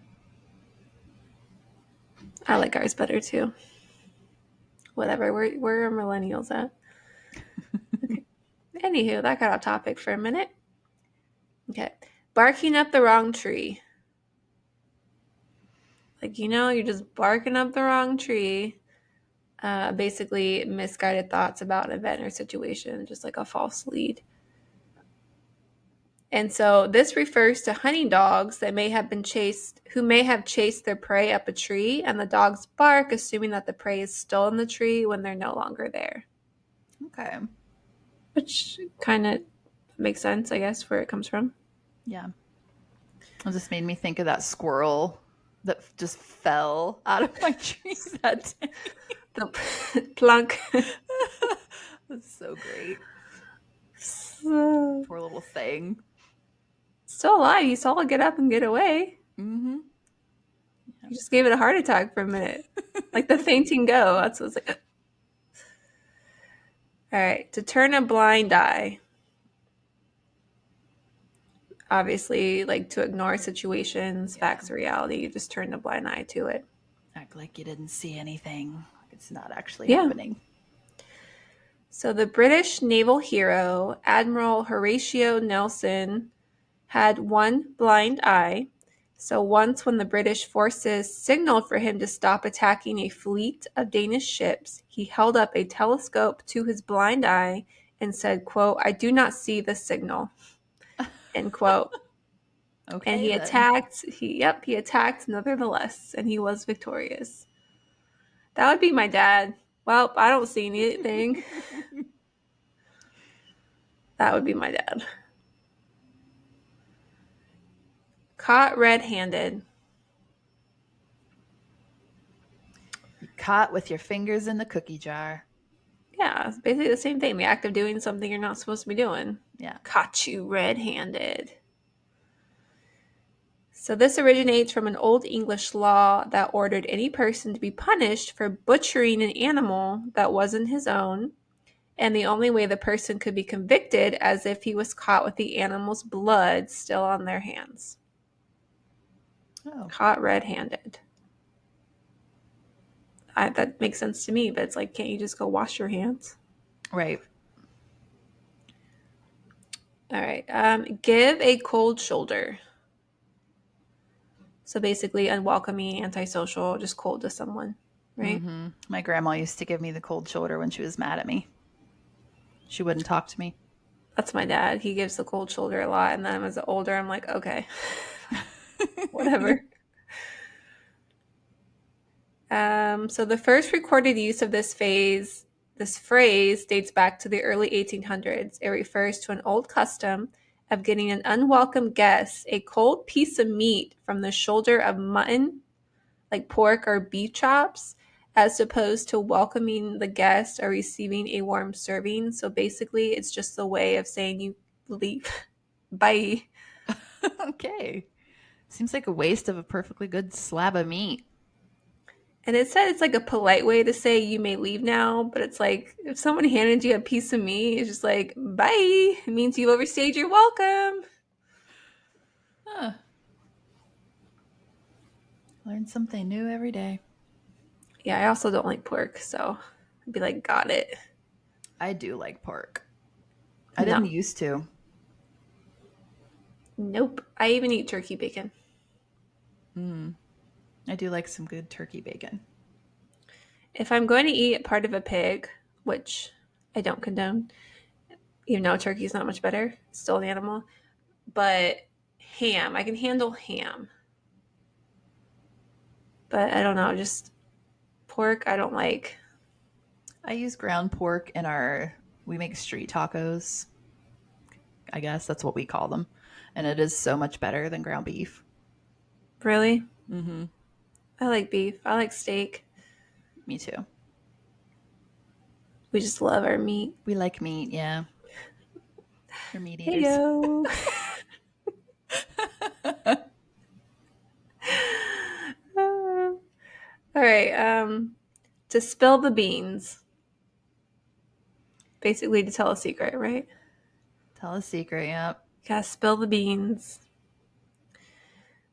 Speaker 2: I like ours better too. Whatever. Where are millennials at? Okay. Anywho, that got off topic for a minute. Okay. Barking up the wrong tree. Like, you're just barking up the wrong tree. Basically, misguided thoughts about an event or situation, just like a false lead. And so this refers to hunting dogs that who may have chased their prey up a tree, and the dogs bark, assuming that the prey is still in the tree when they're no longer there.
Speaker 1: Okay.
Speaker 2: Which kind of makes sense, I guess, where it comes from.
Speaker 1: Yeah. It just made me think of that squirrel that just fell out of my tree that day.
Speaker 2: The plunk.
Speaker 1: That's so great.
Speaker 2: So,
Speaker 1: Poor little thing.
Speaker 2: still alive. You saw it get up and get away.
Speaker 1: Mm-hmm.
Speaker 2: You just gave it a heart attack for a minute. Like the fainting go. That's what's like. All right. To turn a blind eye. Obviously, like to ignore situations, facts, or reality. You just turn a blind eye to it.
Speaker 1: Act like you didn't see anything. It's not actually
Speaker 2: Yeah.
Speaker 1: happening.
Speaker 2: So the British naval hero, Admiral Horatio Nelson, had one blind eye. So once when the British forces signaled for him to stop attacking a fleet of Danish ships, he held up a telescope to his blind eye and said, quote, "I do not see the signal," end quote.
Speaker 1: Okay.
Speaker 2: And he attacked, he attacked nevertheless, and he was victorious. That would be my dad. Well, I don't see anything. That would be my dad. Caught red-handed.
Speaker 1: Caught with your fingers in the cookie jar.
Speaker 2: Yeah, it's basically the same thing. The act of doing something you're not supposed to be doing.
Speaker 1: Yeah.
Speaker 2: Caught you red-handed. So this originates from an Old English law that ordered any person to be punished for butchering an animal that wasn't his own, and the only way the person could be convicted as if he was caught with the animal's blood still on their hands.
Speaker 1: Oh.
Speaker 2: Caught red-handed. That makes sense to me, but it's like, can't you just go wash your hands?
Speaker 1: Right.
Speaker 2: All right. Give a cold shoulder. So basically unwelcoming, antisocial, just cold to someone, right?
Speaker 1: Mm-hmm. My grandma used to give me the cold shoulder when she was mad at me. She wouldn't talk to me.
Speaker 2: That's my dad. He gives the cold shoulder a lot. And then as I older, I'm like, okay, whatever. So the first recorded use of this phrase dates back to the early 1800s. It refers to an old custom of getting an unwelcome guest a cold piece of meat from the shoulder of mutton, like pork or beef chops, as opposed to welcoming the guest or receiving a warm serving. So basically, it's just a way of saying you leave. Bye.
Speaker 1: Okay. Seems like a waste of a perfectly good slab of meat.
Speaker 2: And it said it's like a polite way to say you may leave now, but it's like if someone handed you a piece of meat, it's just like, bye. It means you've overstayed your welcome.
Speaker 1: Huh. Learn something new every day.
Speaker 2: Yeah, I also don't like pork, so I'd be like, got it.
Speaker 1: I do like pork. I
Speaker 2: No.
Speaker 1: didn't used to.
Speaker 2: Nope. I even eat turkey bacon.
Speaker 1: I do like some good turkey bacon.
Speaker 2: If I'm going to eat part of a pig, which I don't condone, even though turkey's not much better, it's still an animal, but ham, I can handle ham. But I don't know, just pork, I don't like.
Speaker 1: I use ground pork in we make street tacos. I guess that's what we call them. And it is so much better than ground beef.
Speaker 2: Really?
Speaker 1: Mm-hmm.
Speaker 2: I like beef. I like steak.
Speaker 1: Me too.
Speaker 2: We just love our meat.
Speaker 1: We like meat, yeah. We're meat
Speaker 2: Hey
Speaker 1: eaters.
Speaker 2: yo. All right. To spill the beans. Basically to tell a secret, right?
Speaker 1: Tell a secret, yep.
Speaker 2: Gotta spill the beans.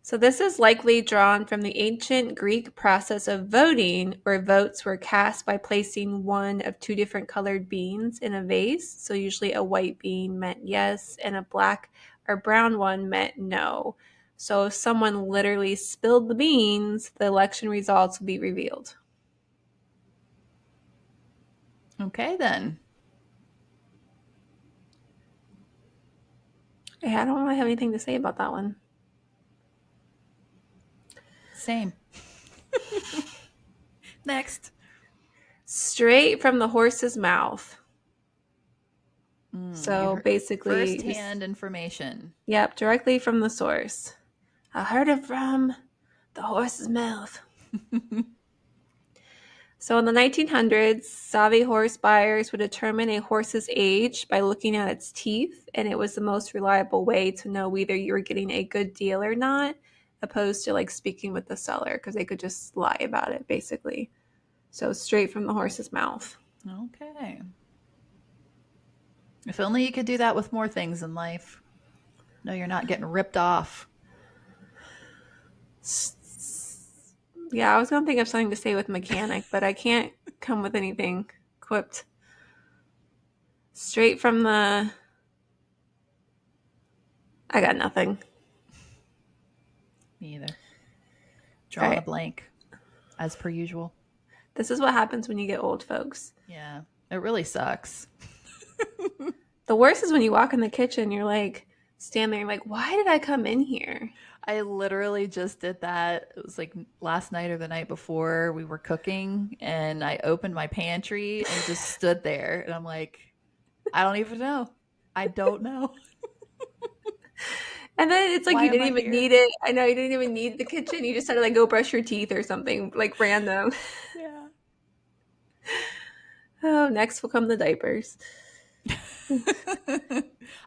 Speaker 2: So this is likely drawn from the ancient Greek process of voting, where votes were cast by placing one of two different colored beans in a vase. So usually a white bean meant yes, and a black or brown one meant no. So if someone literally spilled the beans, the election results would be revealed.
Speaker 1: Okay, then.
Speaker 2: Yeah, I don't really have anything to say about that one.
Speaker 1: Same. Next.
Speaker 2: Straight from the horse's mouth. So basically,
Speaker 1: first-hand information.
Speaker 2: Yep, directly from the source. I heard it from the horse's mouth. So in the 1900s, savvy horse buyers would determine a horse's age by looking at its teeth, and it was the most reliable way to know whether you were getting a good deal or not, opposed to like speaking with the seller, because they could just lie about it, basically. So straight from the horse's mouth.
Speaker 1: Okay. If only you could do that with more things in life. No, you're not getting ripped off.
Speaker 2: Yeah, I was going to think of something to say with mechanic, but I can't come with anything quipped. Straight from the... I got nothing.
Speaker 1: Me either. Drawing a blank, as per usual.
Speaker 2: This is what happens when you get old, folks.
Speaker 1: Yeah, it really sucks.
Speaker 2: The worst is when you walk in the kitchen, you're like, stand there, you're like, why did I come in here?
Speaker 1: I literally just did that. It was like last night or the night before we were cooking, and I opened my pantry and just stood there. And I'm like, I don't even know. I don't know.
Speaker 2: And then it's like
Speaker 1: Why
Speaker 2: you
Speaker 1: am
Speaker 2: didn't
Speaker 1: I
Speaker 2: even
Speaker 1: here?
Speaker 2: need it. I know you didn't even need the kitchen. You just had to like go brush your teeth or something like random.
Speaker 1: Yeah.
Speaker 2: Oh, next will come the diapers.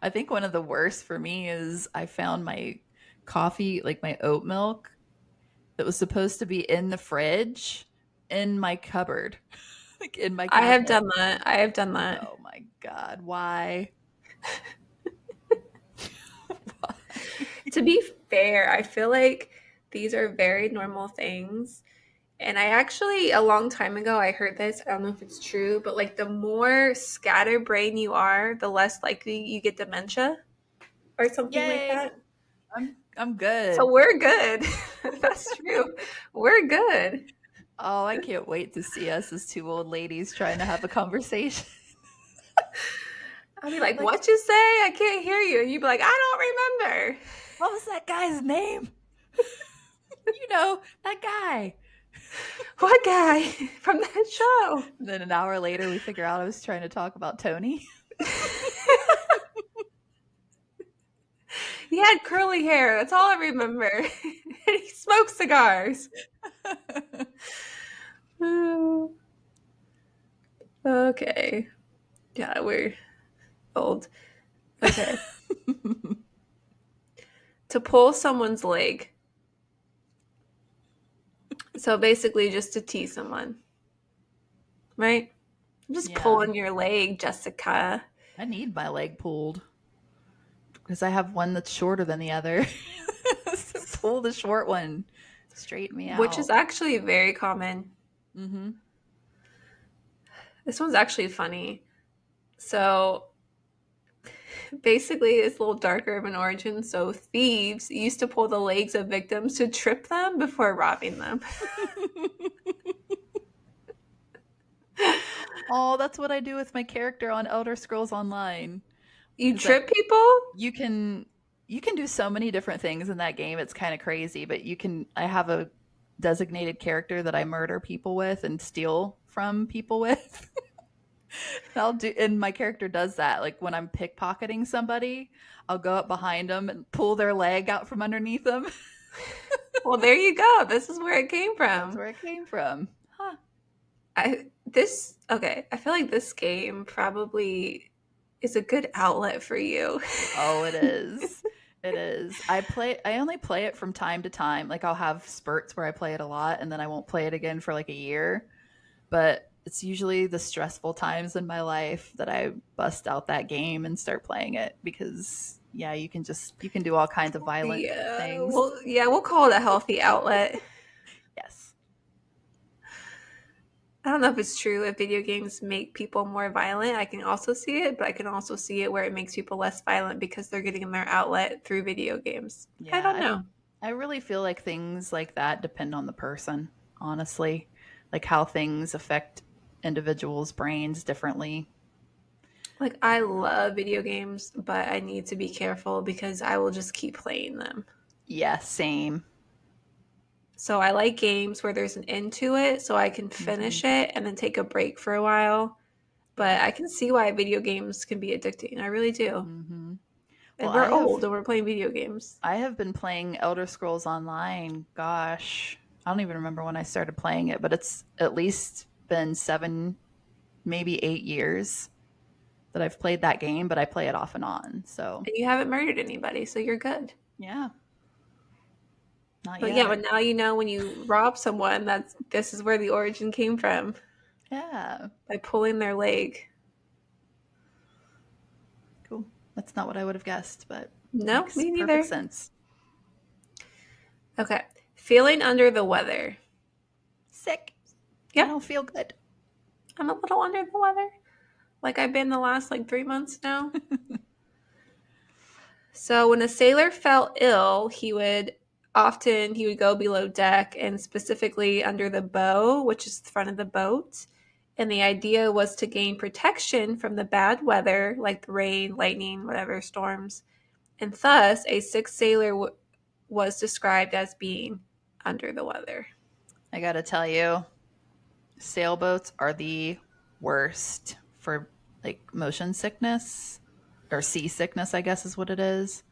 Speaker 1: I think one of the worst for me is I found my coffee, like my oat milk, that was supposed to be in the fridge in my cupboard, like in my
Speaker 2: I have
Speaker 1: cabinet.
Speaker 2: done that. I have done that.
Speaker 1: Oh my God. Why? Why?
Speaker 2: To be fair, I feel like these are very normal things. And I actually, a long time ago, I heard this. I don't know if it's true, but like the more scatterbrained you are, the less likely you get dementia or something like
Speaker 1: Yay.
Speaker 2: that.
Speaker 1: I'm good.
Speaker 2: So we're good. That's true. We're good.
Speaker 1: Oh, I can't wait to see us as two old ladies trying to have a conversation.
Speaker 2: I'll be like, what you say? I can't hear you. And you'd be like, I don't remember.
Speaker 1: What was that guy's name? You know, that guy.
Speaker 2: What guy from that show?
Speaker 1: And then an hour later, we figure out I was trying to talk about Tony.
Speaker 2: had curly hair. That's all I remember. And he smoked cigars. Okay. Yeah, we're old. Okay. To pull someone's leg. So basically just to tease someone. Right? I'm just
Speaker 1: Yeah.
Speaker 2: pulling your leg, Jessica.
Speaker 1: I need my leg pulled because I have one that's shorter than the other. So pull the short one, straighten me
Speaker 2: Which is
Speaker 1: out.
Speaker 2: actually very common.
Speaker 1: Mm-hmm.
Speaker 2: This one's actually funny. So basically, it's a little darker of an origin. So thieves used to pull the legs of victims to trip them before robbing them.
Speaker 1: Oh, that's what I do with my character on Elder Scrolls Online.
Speaker 2: You
Speaker 1: Is that
Speaker 2: trip people?
Speaker 1: you can do so many different things in that game. It's kind of crazy, but I have a designated character that I murder people with and steal from people with. And my character does that. Like when I'm pickpocketing somebody, I'll go up behind them and pull their leg out from underneath them.
Speaker 2: Well, there you go. This is where it came
Speaker 1: That's
Speaker 2: from.
Speaker 1: where it came from. Huh.
Speaker 2: I feel like this game probably is a good outlet for you.
Speaker 1: Oh, it is. It is. I only play it from time to time. Like I'll have spurts where I play it a lot and then I won't play it again for like a year. But it's usually the stressful times in my life that I bust out that game and start playing it because yeah, you can do all kinds of violent things.
Speaker 2: Yeah, we'll call it a healthy outlet.
Speaker 1: Yes.
Speaker 2: I don't know if it's true if video games make people more violent. I can also see it, but I can also see it where it makes people less violent because they're getting their outlet through video games. I don't
Speaker 1: Yeah,
Speaker 2: know.
Speaker 1: I really feel like things like that depend on the person, honestly. Like how things affect individuals' brains differently.
Speaker 2: Like, I love video games, but I need to be careful because I will just keep playing them.
Speaker 1: Yeah, same.
Speaker 2: So I like games where there's an end to it so I can
Speaker 1: Hmm.
Speaker 2: finish it and then take a break for a while.
Speaker 1: Yeah.
Speaker 2: But I can see why video games can be addicting. I really do.
Speaker 1: Hmm. Well,
Speaker 2: And we're old and we're playing video games.
Speaker 1: I have been playing Elder Scrolls Online. Gosh, I don't even remember when I started playing it, but it's at least been 7, maybe 8 years that I've played that game, but I play it off and on. So,
Speaker 2: And you haven't murdered anybody, so you're good.
Speaker 1: yeah, not
Speaker 2: But yeah,
Speaker 1: yet.
Speaker 2: but now you know when you rob someone, this is where the origin came from
Speaker 1: Yeah,
Speaker 2: by pulling their leg.
Speaker 1: cool. That's not what I would have guessed, but
Speaker 2: No,
Speaker 1: makes
Speaker 2: me
Speaker 1: perfect
Speaker 2: neither.
Speaker 1: sense.
Speaker 2: Okay. Feeling under the weather.
Speaker 1: Sick. I
Speaker 2: Yep.
Speaker 1: don't feel good.
Speaker 2: I'm a little under the weather. Like I've been the last 3 months now. So when a sailor fell ill, he would go below deck and specifically under the bow, which is the front of the boat. And the idea was to gain protection from the bad weather, like the rain, lightning, whatever storms. And thus, a sick sailor was described as being under the weather.
Speaker 1: I gotta tell you, sailboats are the worst for like motion sickness or seasickness, I guess is what it is.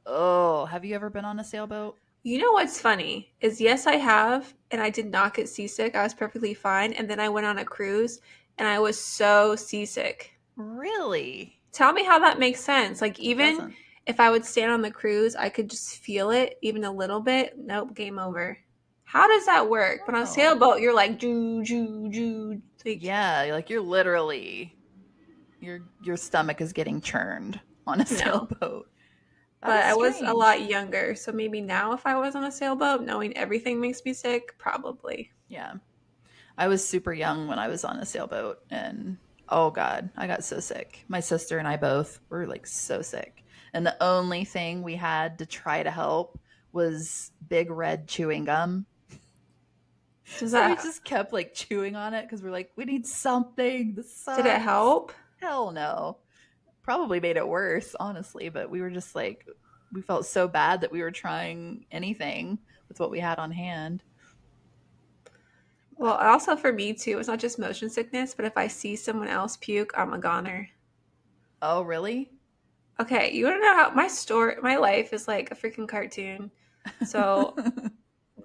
Speaker 1: Oh, have you ever been on a sailboat?
Speaker 2: You know what's funny is yes, I have, and I did not get seasick. I was perfectly fine. And then I went on a cruise and I was so seasick.
Speaker 1: Really?
Speaker 2: Tell me how that makes sense. Like,
Speaker 1: It
Speaker 2: even
Speaker 1: doesn't.
Speaker 2: if I would stand on the cruise, I could just feel it even a little bit. Nope, game over. How does that work? But on a
Speaker 1: Oh.
Speaker 2: sailboat, you're like, joo, joo, joo. Like,
Speaker 1: Yeah, like you're literally your stomach is getting churned on a
Speaker 2: no.
Speaker 1: sailboat. That
Speaker 2: But
Speaker 1: is
Speaker 2: I was a lot
Speaker 1: strange.
Speaker 2: younger. So maybe now, if I was on a sailboat, knowing everything makes me sick, probably.
Speaker 1: Yeah. I was super young when I was on a sailboat and oh god, I got so sick. My sister and I both were like so sick. And the only thing we had to try to help was big red chewing gum.
Speaker 2: Does
Speaker 1: So we
Speaker 2: that,
Speaker 1: just kept like chewing on it because we're like, we need something. This
Speaker 2: did it
Speaker 1: sucks.
Speaker 2: help?
Speaker 1: Hell no. Probably made it worse, honestly, but we were just like, we felt so bad that we were trying anything with what we had on hand.
Speaker 2: Well, also for me too, it's not just motion sickness, but if I see someone else puke, I'm a goner.
Speaker 1: Oh, really?
Speaker 2: Okay, you want to know how my life is like a freaking cartoon. So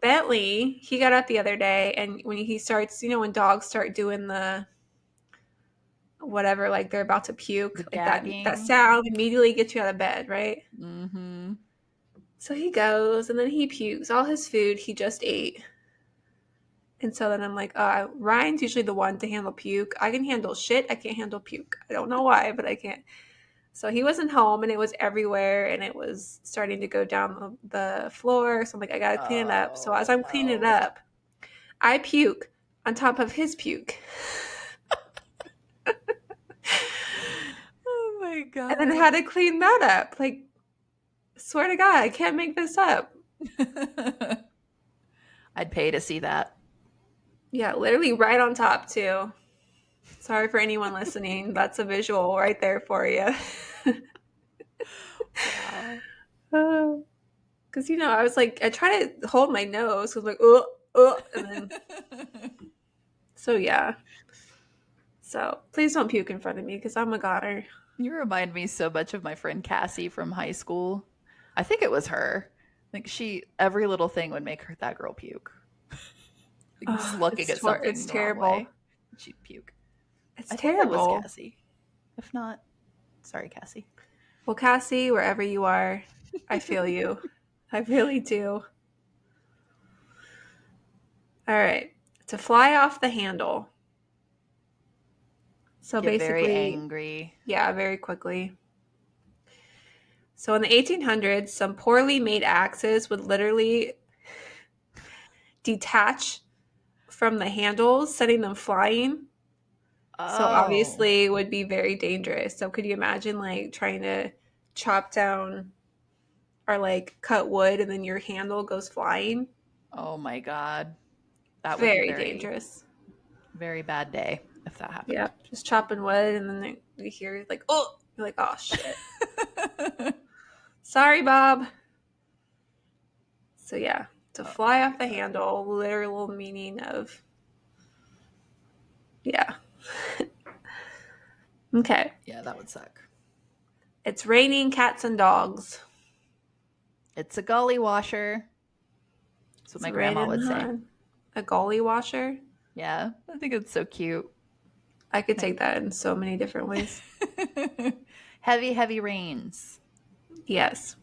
Speaker 2: Bentley, he got up the other day, and when he starts, when dogs start doing the whatever, like they're about to
Speaker 1: The
Speaker 2: puke, like that
Speaker 1: gagging.
Speaker 2: sound immediately gets you out of bed, right?
Speaker 1: Mm-hmm.
Speaker 2: So he goes, and then he pukes all his food he just ate. And so then I'm like, Ryan's usually the one to handle puke. I can handle shit. I can't handle puke. I don't know why, but I can't. So he wasn't home, and it was everywhere, and it was starting to go down the floor. So I'm like, I gotta clean it up. So as
Speaker 1: Oh
Speaker 2: I'm cleaning it
Speaker 1: no.
Speaker 2: up, I puke on top of his puke.
Speaker 1: Oh my
Speaker 2: And then I
Speaker 1: god.
Speaker 2: had to clean that up. Like, swear to God, I can't make this up.
Speaker 1: I'd pay to see that.
Speaker 2: Yeah, literally right on top, too. Sorry for anyone listening. That's a visual right there for you.
Speaker 1: Wow.
Speaker 2: Because, I was like, I try to hold my nose. Because, like, and then, so yeah. So please don't puke in front of me because I'm a goner.
Speaker 1: You remind me so much of my friend Cassie from high school. I think it was her. Like every little thing would make that girl puke. Like just
Speaker 2: Oh,
Speaker 1: looking at
Speaker 2: it's
Speaker 1: something the wrong
Speaker 2: terrible.
Speaker 1: way, she'd puke.
Speaker 2: It's
Speaker 1: I think it was
Speaker 2: terrible.
Speaker 1: Cassie. If not, sorry, Cassie.
Speaker 2: Well, Cassie, wherever you are, I feel you. I really do. All right. To fly off the handle. So
Speaker 1: Get very
Speaker 2: basically,
Speaker 1: angry.
Speaker 2: yeah, very quickly. So in the 1800s, some poorly made axes would literally detach from the handles, setting them flying. So
Speaker 1: Oh.
Speaker 2: obviously it would be very dangerous. So could you imagine like trying to chop down or like cut wood and then your handle goes flying?
Speaker 1: Oh my god. That would be
Speaker 2: Very
Speaker 1: very,
Speaker 2: dangerous.
Speaker 1: very bad day if that
Speaker 2: Yeah,
Speaker 1: happened.
Speaker 2: just chopping wood and then you hear like, oh, you're like, oh shit. Sorry, Bob. So yeah, to
Speaker 1: Oh
Speaker 2: fly
Speaker 1: my
Speaker 2: off the
Speaker 1: god.
Speaker 2: handle, literal meaning of, yeah. Okay.
Speaker 1: Yeah, that would suck.
Speaker 2: It's raining cats and dogs.
Speaker 1: It's a gully washer. That's what
Speaker 2: It's
Speaker 1: my grandma
Speaker 2: raining
Speaker 1: would say.
Speaker 2: on a gully washer.
Speaker 1: Yeah, I think it's so cute.
Speaker 2: I could take that in so many different ways.
Speaker 1: Heavy, heavy rains.
Speaker 2: Yes.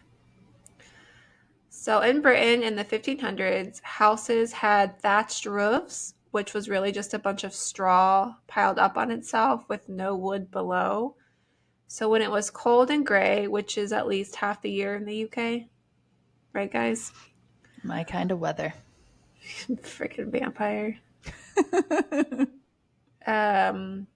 Speaker 2: So in Britain in the 1500s, houses had thatched roofs, which was really just a bunch of straw piled up on itself with no wood below. So when it was cold and gray, which is at least half the year in the UK, right, guys?
Speaker 1: My kind of weather.
Speaker 2: Freaking vampire. Um,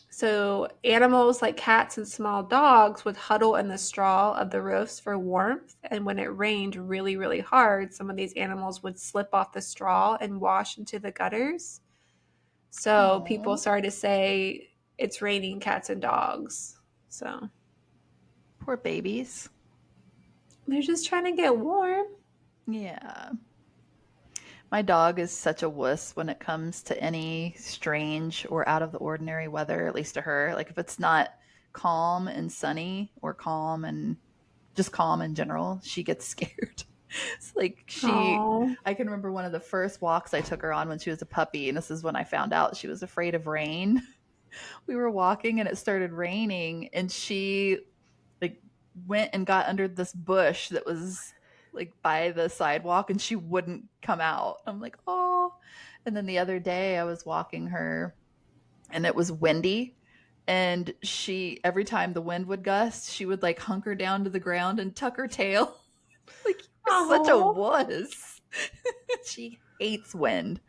Speaker 2: so animals like cats and small dogs would huddle in the straw of the roofs for warmth. And when it rained really, really hard, some of these animals would slip off the straw and wash into the gutters. So people
Speaker 1: Oh,
Speaker 2: started to say it's raining cats and dogs. So
Speaker 1: poor babies.
Speaker 2: they're just trying to get warm.
Speaker 1: Yeah. My dog is such a wuss when it comes to any strange or out of the ordinary weather, at least to her. Like if it's not calm and sunny or calm and just calm in general, she gets scared. It's like
Speaker 2: Oh,
Speaker 1: I can remember one of the first walks I took her on when she was a puppy, and this is when I found out she was afraid of rain. We were walking and it started raining, and she like went and got under this bush that was like by the sidewalk, and she wouldn't come out. I'm like, oh. And then the other day I was walking her and it was windy, and she every time the wind would gust, she would like hunker down to the ground and tuck her tail. Like you're such a
Speaker 2: oh.
Speaker 1: wuss. She hates wind.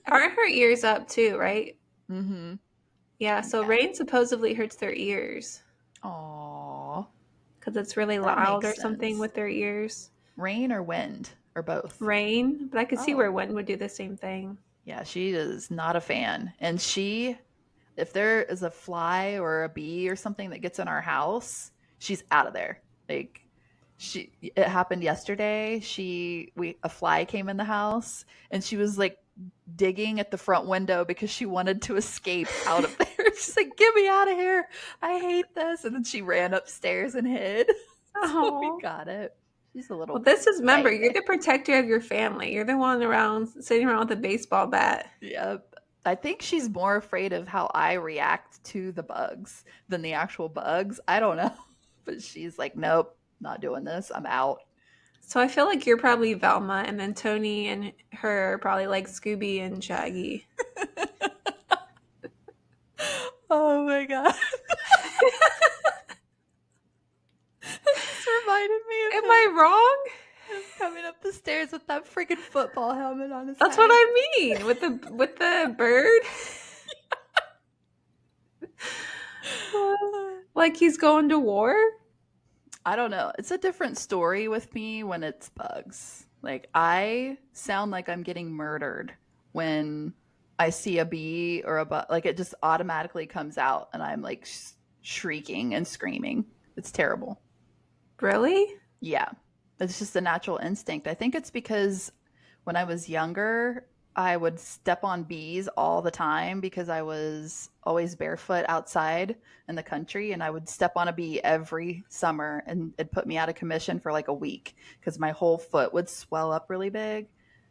Speaker 2: Aren't her ears up too, right?
Speaker 1: Mm-hmm.
Speaker 2: Yeah, so
Speaker 1: Yeah.
Speaker 2: rain supposedly hurts their ears
Speaker 1: Aw.
Speaker 2: because it's really
Speaker 1: That
Speaker 2: loud
Speaker 1: makes
Speaker 2: or something
Speaker 1: sense.
Speaker 2: with their ears.
Speaker 1: Rain or wind or both?
Speaker 2: Rain, but I could see where
Speaker 1: Oh.
Speaker 2: wind would do the same thing.
Speaker 1: Yeah, she is not a fan. And if there is a fly or a bee or something that gets in our house, she's out of there. Like it happened yesterday. A fly came in the house and she was like digging at the front window because she wanted to escape out of there. She's like, get me out of here. I hate this. And then she ran upstairs and hid. So we
Speaker 2: Oh.
Speaker 1: got it. She's a
Speaker 2: Well,
Speaker 1: little
Speaker 2: this is, remember, you're
Speaker 1: baby.
Speaker 2: the protector of your family. You're the one around sitting around with a baseball bat.
Speaker 1: Yep. I think she's more afraid of how I react to the bugs than the actual bugs. I don't know. But she's like, nope, not doing this. I'm out.
Speaker 2: So I feel like you're probably Velma, and then Tony and her are probably like Scooby and Shaggy.
Speaker 1: Oh my God. This reminded me of
Speaker 2: Am
Speaker 1: him,
Speaker 2: I wrong?
Speaker 1: him coming up the stairs with that freaking football helmet on his
Speaker 2: That's what
Speaker 1: head.
Speaker 2: I mean with the bird. Like he's going to war.
Speaker 1: I don't know. It's a different story with me when it's bugs. Like, I sound like I'm getting murdered when I see a bee or a bug. Like, it just automatically comes out, and I'm like shrieking and screaming. It's terrible.
Speaker 2: Really?
Speaker 1: Yeah. It's just a natural instinct. I think it's because when I was younger, I would step on bees all the time because I was always barefoot outside in the country, and I would step on a bee every summer, and it put me out of commission for like a week because my whole foot would swell up really big.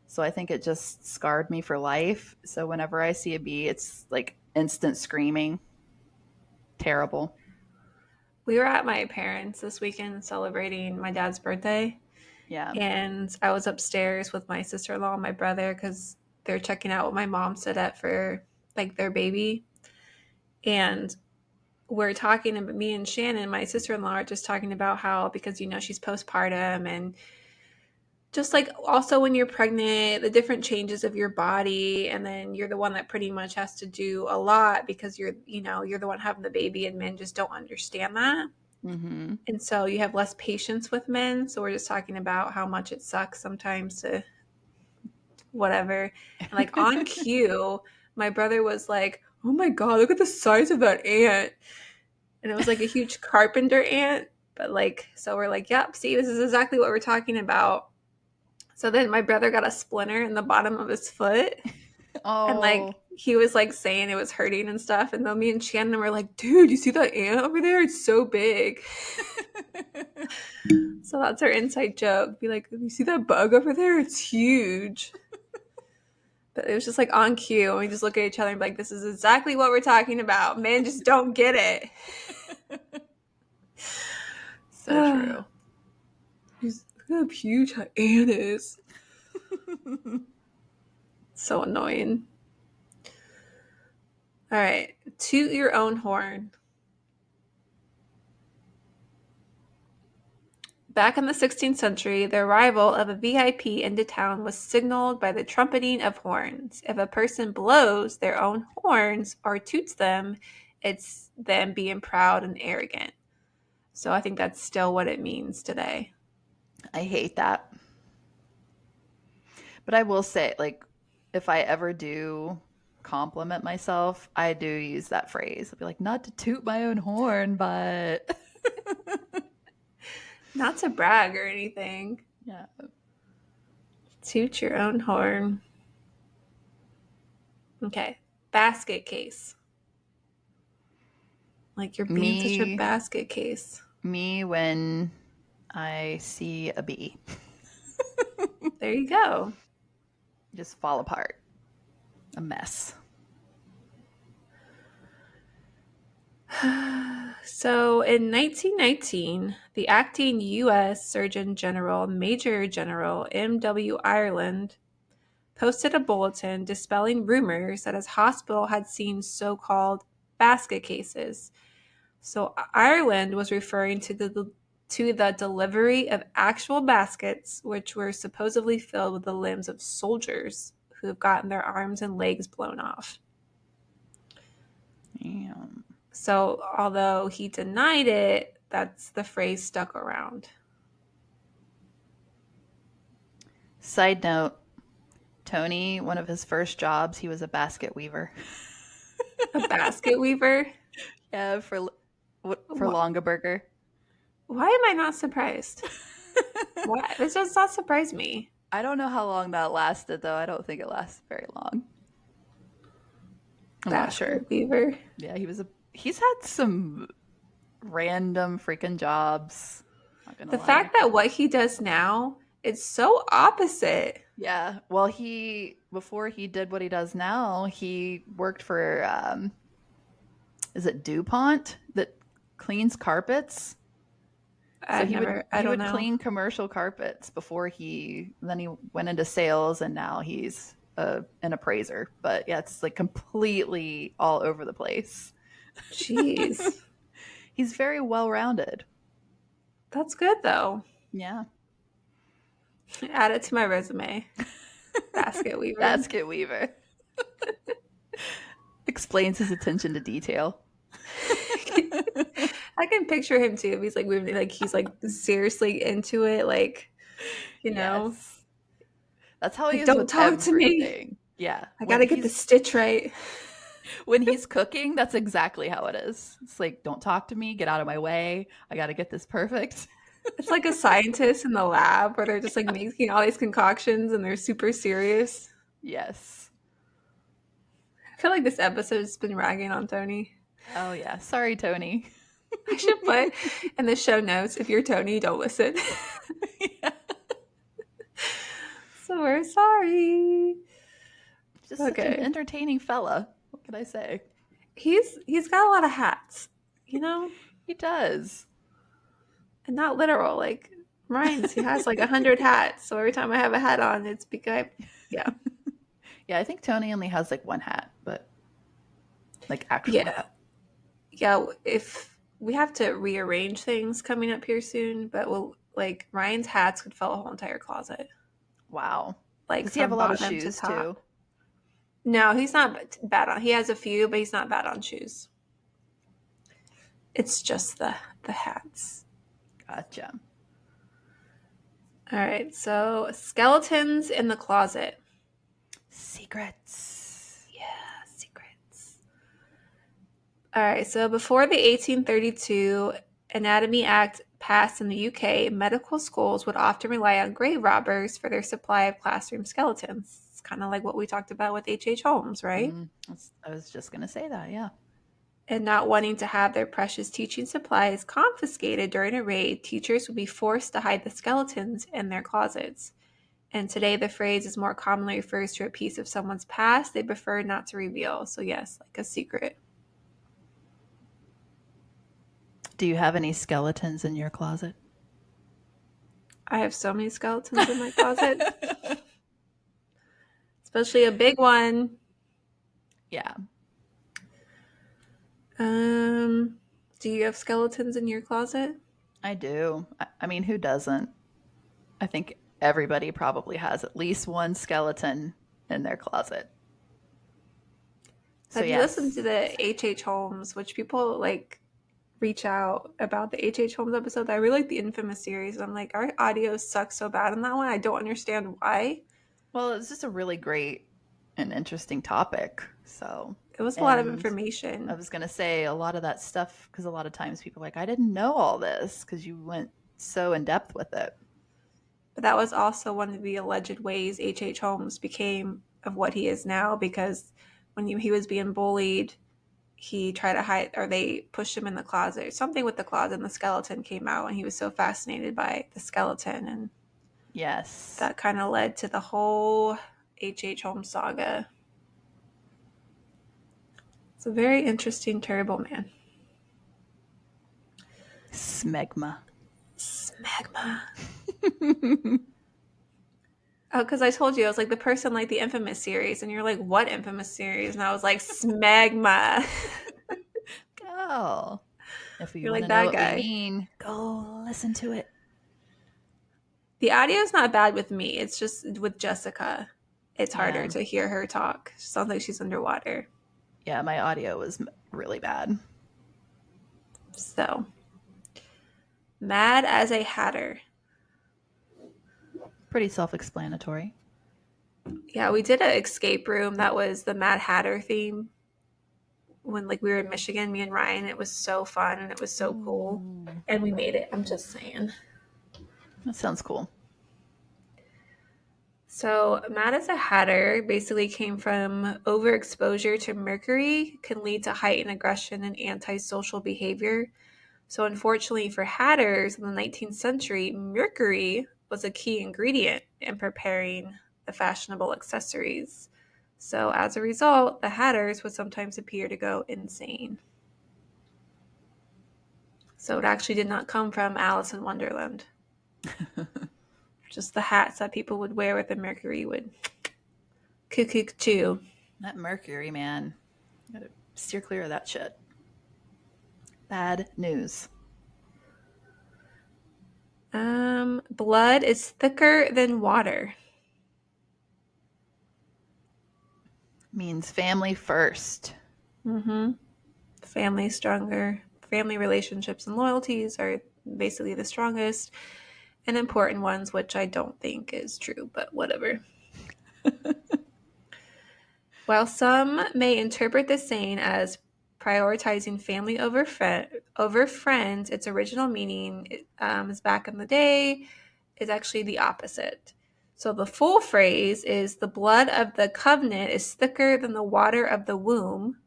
Speaker 1: So I think it just scarred me for life. So whenever I see a bee, it's like instant screaming. Terrible.
Speaker 2: We were at my parents' this weekend celebrating my dad's birthday,
Speaker 1: Yeah.
Speaker 2: and I was upstairs with my sister-in-law and my brother because they're checking out what my mom set up for like their baby. And we're talking about, me and Shannon, my sister-in-law, are just talking about how, because she's postpartum, and just like also when you're pregnant, the different changes of your body, and then you're the one that pretty much has to do a lot because you're the one having the baby, and men just don't understand that.
Speaker 1: Mm-hmm.
Speaker 2: And so you have less patience with men. So we're just talking about how much it sucks sometimes to whatever. And like on cue, my brother was like, "Oh my God, look at the size of that ant." And it was like a huge carpenter ant. But like, so we're like, "Yep, see, this is exactly what we're talking about." So then my brother got a splinter in the bottom of his foot. And like,
Speaker 1: Oh.
Speaker 2: he was like saying it was hurting and stuff. And then me and Shannon were like, "Dude, you see that ant over there? It's so big." So that's our inside joke. Be like, "You see that bug over there? It's huge." But it was just like on cue. And we just look at each other and be like, "This is exactly what we're talking about. Men just don't get it."
Speaker 1: So true.
Speaker 2: Look how huge that ant is. So annoying. All right. Toot your own horn. Back in the 16th century, the arrival of a VIP into town was signaled by the trumpeting of horns. If a person blows their own horns or toots them, it's them being proud and arrogant. So I think that's still what it means today.
Speaker 1: I hate that. But I will say, like, if I ever do compliment myself, I do use that phrase. I'll be like, not to toot my own horn, but
Speaker 2: Not to brag or anything.
Speaker 1: yeah.
Speaker 2: Toot your own horn. Okay. Basket case. Like you're being such a
Speaker 1: Me,
Speaker 2: basket case.
Speaker 1: me when I see a bee,
Speaker 2: There you go.
Speaker 1: just fall apart, a mess.
Speaker 2: So in 1919, the acting U.S. Surgeon General, Major General M.W. Ireland, posted a bulletin dispelling rumors that his hospital had seen so-called basket cases. So Ireland was referring to the delivery of actual baskets, which were supposedly filled with the limbs of soldiers who have gotten their arms and legs blown off.
Speaker 1: Damn.
Speaker 2: So although he denied it, that's the phrase stuck around.
Speaker 1: Side note, Tony, one of his first jobs, he was a basket weaver.
Speaker 2: A basket weaver?
Speaker 1: Yeah, for Longaberger.
Speaker 2: Why am I not surprised? Why? This does not surprise me.
Speaker 1: I don't know how long that lasted, though. I don't think it lasted very long. I'm not sure.
Speaker 2: Basket weaver.
Speaker 1: Yeah, he's had some random freaking jobs. Not gonna
Speaker 2: The
Speaker 1: lie.
Speaker 2: fact that what he does now, it's so opposite.
Speaker 1: Yeah. Well, before he did what he does now, he worked for is it DuPont that cleans carpets? So
Speaker 2: I've never, I
Speaker 1: he
Speaker 2: don't
Speaker 1: would
Speaker 2: know.
Speaker 1: clean commercial carpets before he went into sales, and now he's an appraiser. But yeah, it's like completely all over the place.
Speaker 2: Jeez.
Speaker 1: He's very well rounded.
Speaker 2: That's good though.
Speaker 1: Yeah.
Speaker 2: Add it to my resume. Basket weaver.
Speaker 1: Basket weaver. Explains his attention to detail.
Speaker 2: I can picture him too. He's like weaving, like he's like seriously into it, like, you know,
Speaker 1: Yes. That's how he
Speaker 2: like
Speaker 1: is
Speaker 2: don't
Speaker 1: with
Speaker 2: talk to me.
Speaker 1: everything. Yeah.
Speaker 2: I gotta get the stitch right.
Speaker 1: When he's cooking, that's exactly how it is. It's like, don't talk to me, get out of my way. I got to get this perfect.
Speaker 2: It's like a scientist in the lab where they're just like making all these concoctions and they're super serious.
Speaker 1: Yes.
Speaker 2: I feel like this episode has been ragging on Tony.
Speaker 1: Oh yeah. Sorry, Tony.
Speaker 2: I should put in the show notes, if you're Tony, don't listen.
Speaker 1: Yeah.
Speaker 2: So we're sorry.
Speaker 1: Just such an
Speaker 2: Okay.
Speaker 1: entertaining fella. What can I say?
Speaker 2: He's got a lot of hats, you know?
Speaker 1: He does.
Speaker 2: And not literal. Like Ryan's, he has like 100 hats. So every time I have a hat on, it's because, yeah.
Speaker 1: Yeah, I think Tony only has like one hat, but like actual
Speaker 2: Yeah.
Speaker 1: hat.
Speaker 2: Yeah. If we have to rearrange things coming up here soon, but we'll, like, Ryan's hats could fill a whole entire closet.
Speaker 1: Wow.
Speaker 2: Like
Speaker 1: Does he have
Speaker 2: from
Speaker 1: a lot of
Speaker 2: bottom to
Speaker 1: shoes
Speaker 2: top.
Speaker 1: too?
Speaker 2: No, he's not bad on. He has a few, but he's not bad on shoes. It's just the hats.
Speaker 1: Gotcha.
Speaker 2: All right, so skeletons in the closet.
Speaker 1: Secrets.
Speaker 2: Yeah, secrets. All right, so before the 1832 Anatomy Act passed in the UK, medical schools would often rely on grave robbers for their supply of classroom skeletons. It's kind of like what we talked about with H.H. Holmes, right?
Speaker 1: I was just going to say that, yeah.
Speaker 2: And not wanting to have their precious teaching supplies confiscated during a raid, teachers would be forced to hide the skeletons in their closets. And today the phrase is more commonly refers to a piece of someone's past they prefer not to reveal. So yes, like a secret.
Speaker 1: Do you have any skeletons in your closet?
Speaker 2: I have so many skeletons in my closet. Especially a big one.
Speaker 1: Yeah.
Speaker 2: Do you have skeletons in your closet?
Speaker 1: I do. I mean, who doesn't? I think everybody probably has at least one skeleton in their closet. So
Speaker 2: Have you
Speaker 1: yes.
Speaker 2: listened to the H.H. Holmes, which people like reach out about the H.H. Holmes episode? I really like the Infamous series. I'm like, our audio sucks so bad on that one. I don't understand why.
Speaker 1: Well, it's just a really great and interesting topic. So
Speaker 2: it was a lot of information.
Speaker 1: I was going to say a lot of that stuff, because a lot of times people are like, I didn't know all this because you went so in depth with it.
Speaker 2: But that was also one of the alleged ways H.H. Holmes became of what he is now, because when he was being bullied, he tried to hide, or they pushed him in the closet. Something with the closet, and the skeleton came out, and he was so fascinated by the skeleton. And
Speaker 1: yes,
Speaker 2: that kind of led to the whole H.H. Holmes saga. It's a very interesting, terrible man.
Speaker 1: Smegma.
Speaker 2: Oh, because I told you, I was like the person like the Infamous series, and you're like, what Infamous series? And I was like, Smegma.
Speaker 1: Oh, if you
Speaker 2: You're
Speaker 1: want
Speaker 2: like
Speaker 1: to know
Speaker 2: that
Speaker 1: what
Speaker 2: guy.
Speaker 1: we mean, go listen to it.
Speaker 2: The audio is not bad with me. It's just with Jessica, it's harder to hear her talk. She sounds like she's underwater.
Speaker 1: Yeah, my audio was really bad.
Speaker 2: So, mad as a hatter.
Speaker 1: Pretty self-explanatory.
Speaker 2: Yeah, we did an escape room that was the Mad Hatter theme when like we were in Michigan, me and Ryan. It was so fun and it was so cool. And we made it. I'm just saying.
Speaker 1: That sounds cool.
Speaker 2: So, Mad as a Hatter basically came from overexposure to mercury can lead to heightened aggression and antisocial behavior. So, unfortunately for hatters in the 19th century, mercury was a key ingredient in preparing the fashionable accessories. So, as a result, the hatters would sometimes appear to go insane. So, it actually did not come from Alice in Wonderland. Just the hats that people would wear with the mercury would cuckoo too.
Speaker 1: That mercury, man. Gotta steer clear of that shit. Bad news.
Speaker 2: Blood is thicker than water.
Speaker 1: Means family first.
Speaker 2: Mm-hmm. Family stronger. Family relationships and loyalties are basically the strongest and important ones, which I don't think is true, but whatever. While some may interpret this saying as prioritizing family over friends, its original meaning is back in the day is actually the opposite. So the full phrase is the blood of the covenant is thicker than the water of the womb,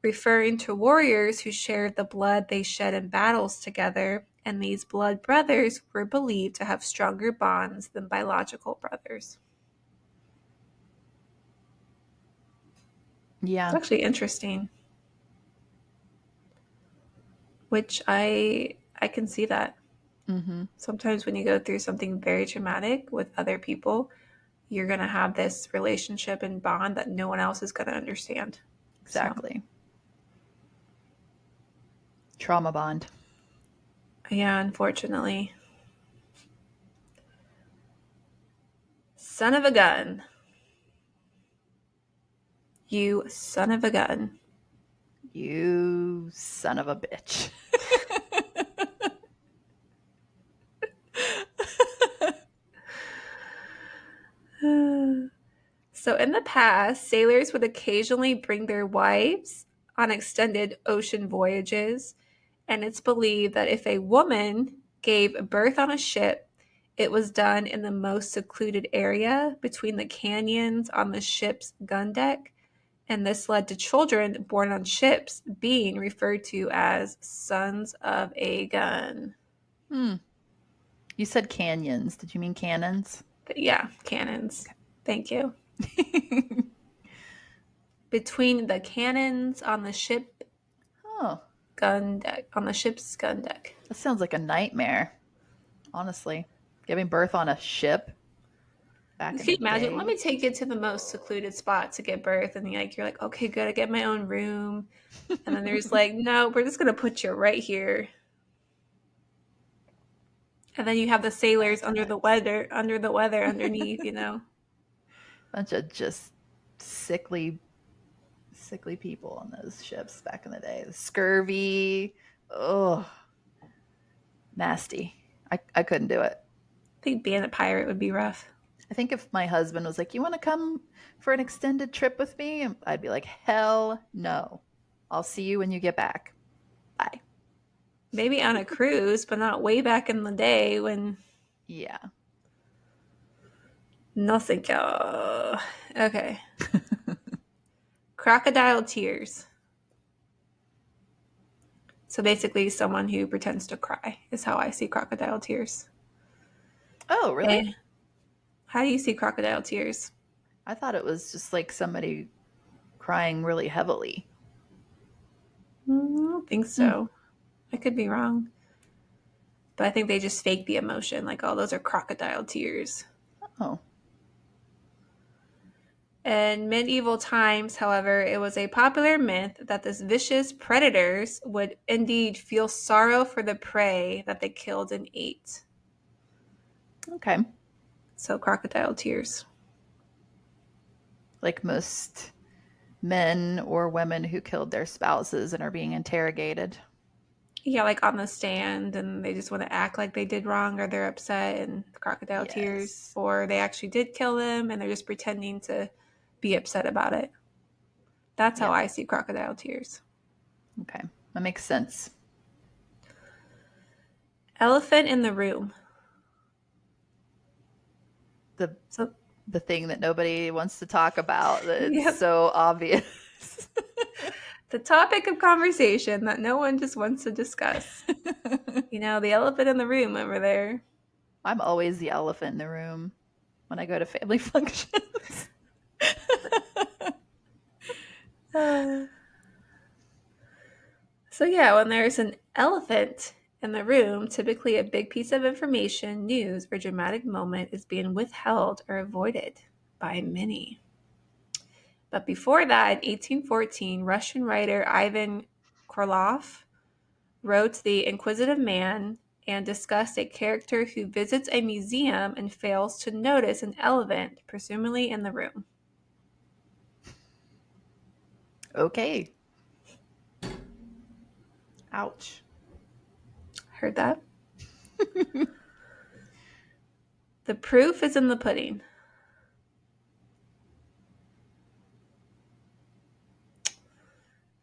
Speaker 2: referring to warriors who shared the blood they shed in battles together, and these blood brothers were believed to have stronger bonds than biological brothers. It's
Speaker 1: Yeah.
Speaker 2: actually interesting, which I can see that.
Speaker 1: Mm-hmm.
Speaker 2: Sometimes when you go through something very traumatic with other people, you're going to have this relationship and bond that no one else is going to understand. So,
Speaker 1: Exactly. Trauma bond.
Speaker 2: yeah, unfortunately. Son of a gun. You son of a gun.
Speaker 1: You son of a bitch.
Speaker 2: So, in the past, sailors would occasionally bring their wives on extended ocean voyages, and it's believed that if a woman gave birth on a ship, it was done in the most secluded area between the canyons on the ship's gun deck, and this led to children born on ships being referred to as sons of a gun.
Speaker 1: Hmm. You said canyons. Did you mean cannons?
Speaker 2: But yeah, cannons.
Speaker 1: Okay.
Speaker 2: Thank you. Between the cannons on the ship
Speaker 1: Oh,
Speaker 2: gun deck, on the ship's gun deck.
Speaker 1: that sounds like a nightmare, honestly. Giving birth on a ship back
Speaker 2: Can
Speaker 1: in
Speaker 2: you
Speaker 1: the
Speaker 2: imagine? Let
Speaker 1: day.
Speaker 2: me take you to the most secluded spot to give birth, and you're like, okay, good, I get my own room. And then there's like, no, we're just gonna put you right here. And then you have the sailors
Speaker 1: Bad times.
Speaker 2: under the weather underneath,
Speaker 1: Bunch of just sickly, sickly people on those ships back in the day. The scurvy. Oh, nasty. I couldn't do it.
Speaker 2: I think being a pirate would be rough.
Speaker 1: I think if my husband was like, "You want to come for an extended trip with me?" I'd be like, "Hell no. I'll see you when you get back. Bye."
Speaker 2: Maybe on a cruise, but not way back in the day when
Speaker 1: Yeah.
Speaker 2: nothing. Okay. Crocodile tears. So basically, someone who pretends to cry is how I see crocodile tears.
Speaker 1: Oh, really?
Speaker 2: Eh. How do you see crocodile tears?
Speaker 1: I thought it was just like somebody crying really heavily.
Speaker 2: I don't think
Speaker 1: Hmm.
Speaker 2: so. I could be wrong. But I think they just fake the emotion. Like, oh, those are crocodile tears.
Speaker 1: Oh.
Speaker 2: In medieval times, however, it was a popular myth that this vicious predators would indeed feel sorrow for the prey that they killed and ate.
Speaker 1: Okay.
Speaker 2: So, crocodile tears.
Speaker 1: Like most men or women who killed their spouses and are being interrogated.
Speaker 2: Yeah, like on the stand, and they just want to act like they did wrong or they're upset and crocodile tears,
Speaker 1: Yes.
Speaker 2: or they actually did kill them and they're just pretending to be upset about it. That's how
Speaker 1: Yep.
Speaker 2: I see crocodile tears.
Speaker 1: Okay. That makes sense.
Speaker 2: Elephant in the room.
Speaker 1: the
Speaker 2: So,
Speaker 1: the thing that nobody wants to talk about. It's
Speaker 2: yep.
Speaker 1: so obvious.
Speaker 2: The topic of conversation that no one just wants to discuss. The elephant in the room over there.
Speaker 1: I'm always the elephant in the room when I go to family functions.
Speaker 2: So, yeah, when there's an elephant in the room, typically a big piece of information, news, or dramatic moment is being withheld or avoided by many. But before that, in 1814, Russian writer Ivan Krylov wrote The Inquisitive Man and discussed a character who visits a museum and fails to notice an elephant, presumably in the room.
Speaker 1: Okay. Ouch.
Speaker 2: Heard that? The proof is in the pudding.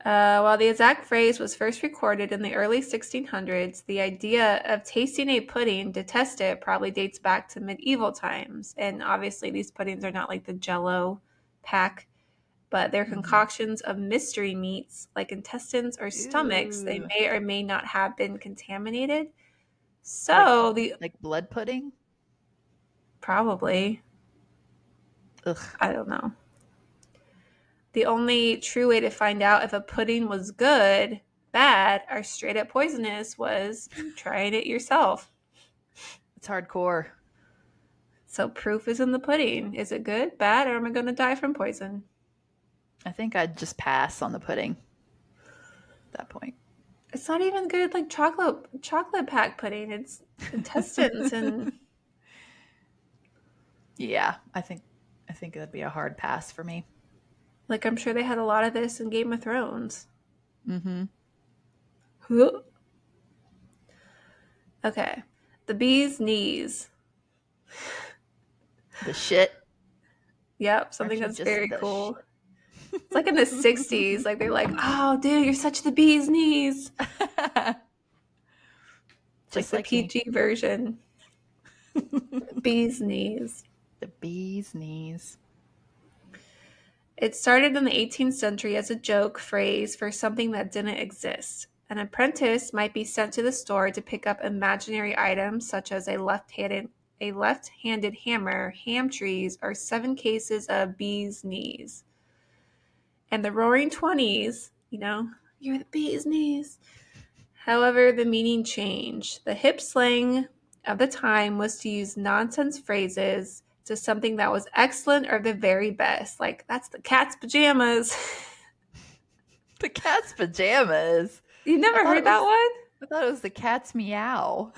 Speaker 2: While the exact phrase was first recorded in the early 1600s, the idea of tasting a pudding to test it probably dates back to medieval times. And obviously, these puddings are not like the Jell-O pack, but they're
Speaker 1: Mm-hmm.
Speaker 2: concoctions of mystery meats like intestines or stomachs. They
Speaker 1: Ooh.
Speaker 2: may or may not have been contaminated.
Speaker 1: Like
Speaker 2: So the
Speaker 1: like blood pudding?
Speaker 2: probably,
Speaker 1: Ugh.
Speaker 2: I don't know. The only true way to find out if a pudding was good, bad, or straight up poisonous was trying it yourself.
Speaker 1: It's hardcore.
Speaker 2: So proof is in the pudding. Is it good, bad, or am I going to die from poison?
Speaker 1: I think I'd just pass on the pudding at that point.
Speaker 2: It's not even good like chocolate pack pudding. It's intestines and
Speaker 1: Yeah, I think that'd be a hard pass for me.
Speaker 2: like I'm sure they had a lot of this in Game of Thrones.
Speaker 1: Mm-hmm.
Speaker 2: Okay. The bee's knees.
Speaker 1: The shit.
Speaker 2: Yep, something
Speaker 1: Aren't you
Speaker 2: that's
Speaker 1: just
Speaker 2: very
Speaker 1: the
Speaker 2: cool.
Speaker 1: shit?
Speaker 2: It's like in the 60s. Like they're like, oh, dude, you're such the bee's knees. It's like
Speaker 1: Just
Speaker 2: the
Speaker 1: like me.
Speaker 2: PG version. Bee's knees.
Speaker 1: The bee's knees.
Speaker 2: It started in the 18th century as a joke phrase for something that didn't exist. An apprentice might be sent to the store to pick up imaginary items such as a left-handed hammer, ham trees, or 7 cases of bee's knees. And the Roaring Twenties, you're the bee's knees. However, the meaning changed. The hip slang of the time was to use nonsense phrases to something that was excellent or the very best. Like, that's the cat's pajamas.
Speaker 1: The cat's pajamas.
Speaker 2: You
Speaker 1: I
Speaker 2: never
Speaker 1: thought
Speaker 2: heard
Speaker 1: it
Speaker 2: that
Speaker 1: was
Speaker 2: one?
Speaker 1: I thought it was the cat's meow.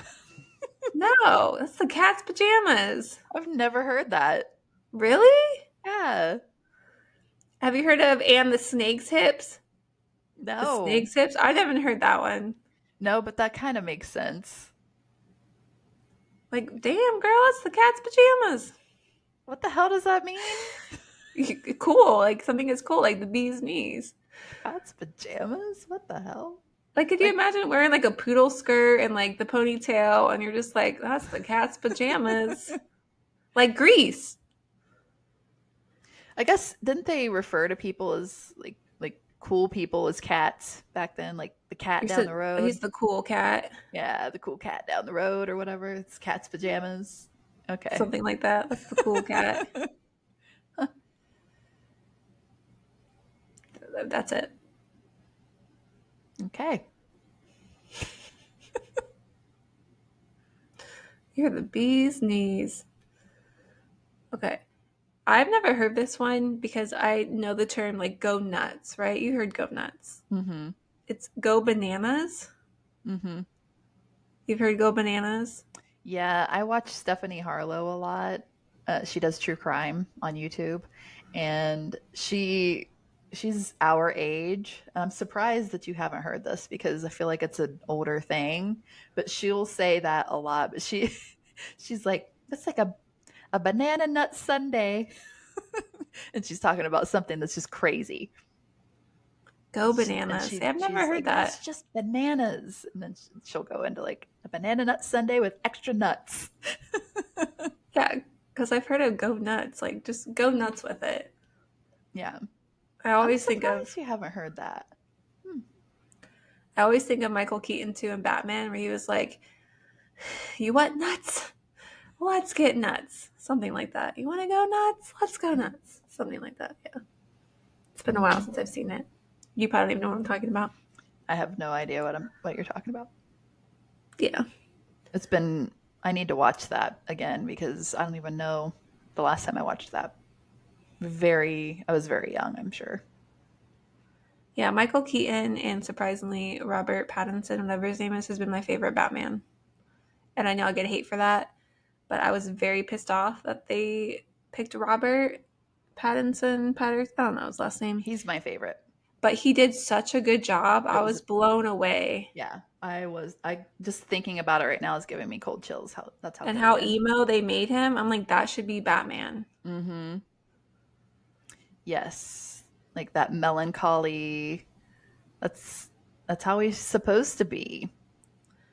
Speaker 2: No, that's the cat's pajamas.
Speaker 1: I've never heard that.
Speaker 2: Really?
Speaker 1: Yeah.
Speaker 2: Have you heard of And the Snake's Hips? The
Speaker 1: No.
Speaker 2: Snake's Hips? I haven't heard that one.
Speaker 1: No, but that kind of makes sense.
Speaker 2: Like, damn, girl, it's the cat's pajamas.
Speaker 1: What the hell does that mean?
Speaker 2: Cool. Like, something is cool, like the bee's knees.
Speaker 1: Cat's pajamas? What the hell?
Speaker 2: Like, could you
Speaker 1: Like,
Speaker 2: imagine wearing like a poodle skirt and like the ponytail, and you're just like, that's the cat's pajamas? Like Grease.
Speaker 1: I guess didn't they refer to people as like cool people as cats back then? Like the cat
Speaker 2: You
Speaker 1: down
Speaker 2: said
Speaker 1: the
Speaker 2: he's
Speaker 1: road.
Speaker 2: the cool cat,
Speaker 1: Yeah, the cool cat down the road or whatever. It's cat's pajamas. Okay.
Speaker 2: something like that. That's the cool cat. That's it.
Speaker 1: Okay.
Speaker 2: You're the bee's knees. Okay. I've never heard this one because I know the term like go nuts, right? You heard go nuts.
Speaker 1: Mm-hmm.
Speaker 2: It's go bananas.
Speaker 1: Mm-hmm.
Speaker 2: You've heard go bananas?
Speaker 1: Yeah, I watch Stephanie Harlow a lot. She does true crime on YouTube, and she's our age. I'm surprised that you haven't heard this because I feel like it's an older thing. But she'll say that a lot. But she's like, it's like a banana nut sundae, and she's talking about something that's just crazy.
Speaker 2: Go
Speaker 1: And
Speaker 2: bananas. See, I've never
Speaker 1: she's
Speaker 2: heard
Speaker 1: like, that's
Speaker 2: that.
Speaker 1: just bananas, and then she'll go into like a banana nut sundae with extra nuts.
Speaker 2: Yeah. Because I've heard of go nuts. Like, just go nuts with it.
Speaker 1: Yeah.
Speaker 2: I
Speaker 1: I'm
Speaker 2: always think of
Speaker 1: surprised you haven't heard that.
Speaker 2: I always think of Michael Keaton too in Batman, where he was like, "You want nuts? Let's get nuts." Something like that. You want to go nuts? Let's go nuts. Something like that. Yeah. It's been a while since I've seen it. You probably don't even know what I'm talking about.
Speaker 1: I have no idea what you're talking about.
Speaker 2: Yeah.
Speaker 1: It's been I need to watch that again because I don't even know the last time I watched that. I was very young, I'm sure.
Speaker 2: Yeah, Michael Keaton and surprisingly Robert Pattinson, whatever his name is, has been my favorite Batman. And I know I get hate for that, but I was very pissed off that they picked Robert Patterson. I don't know his last name.
Speaker 1: He's my favorite.
Speaker 2: But he did such a good job.
Speaker 1: It
Speaker 2: I
Speaker 1: was
Speaker 2: was blown away.
Speaker 1: Yeah, I just thinking about it right now is giving me cold chills. That's how
Speaker 2: And
Speaker 1: good he
Speaker 2: how
Speaker 1: did.
Speaker 2: emo they made him, I'm like, that should be Batman.
Speaker 1: Mm-hmm. Yes. Like that melancholy. That's that's how he's supposed to be.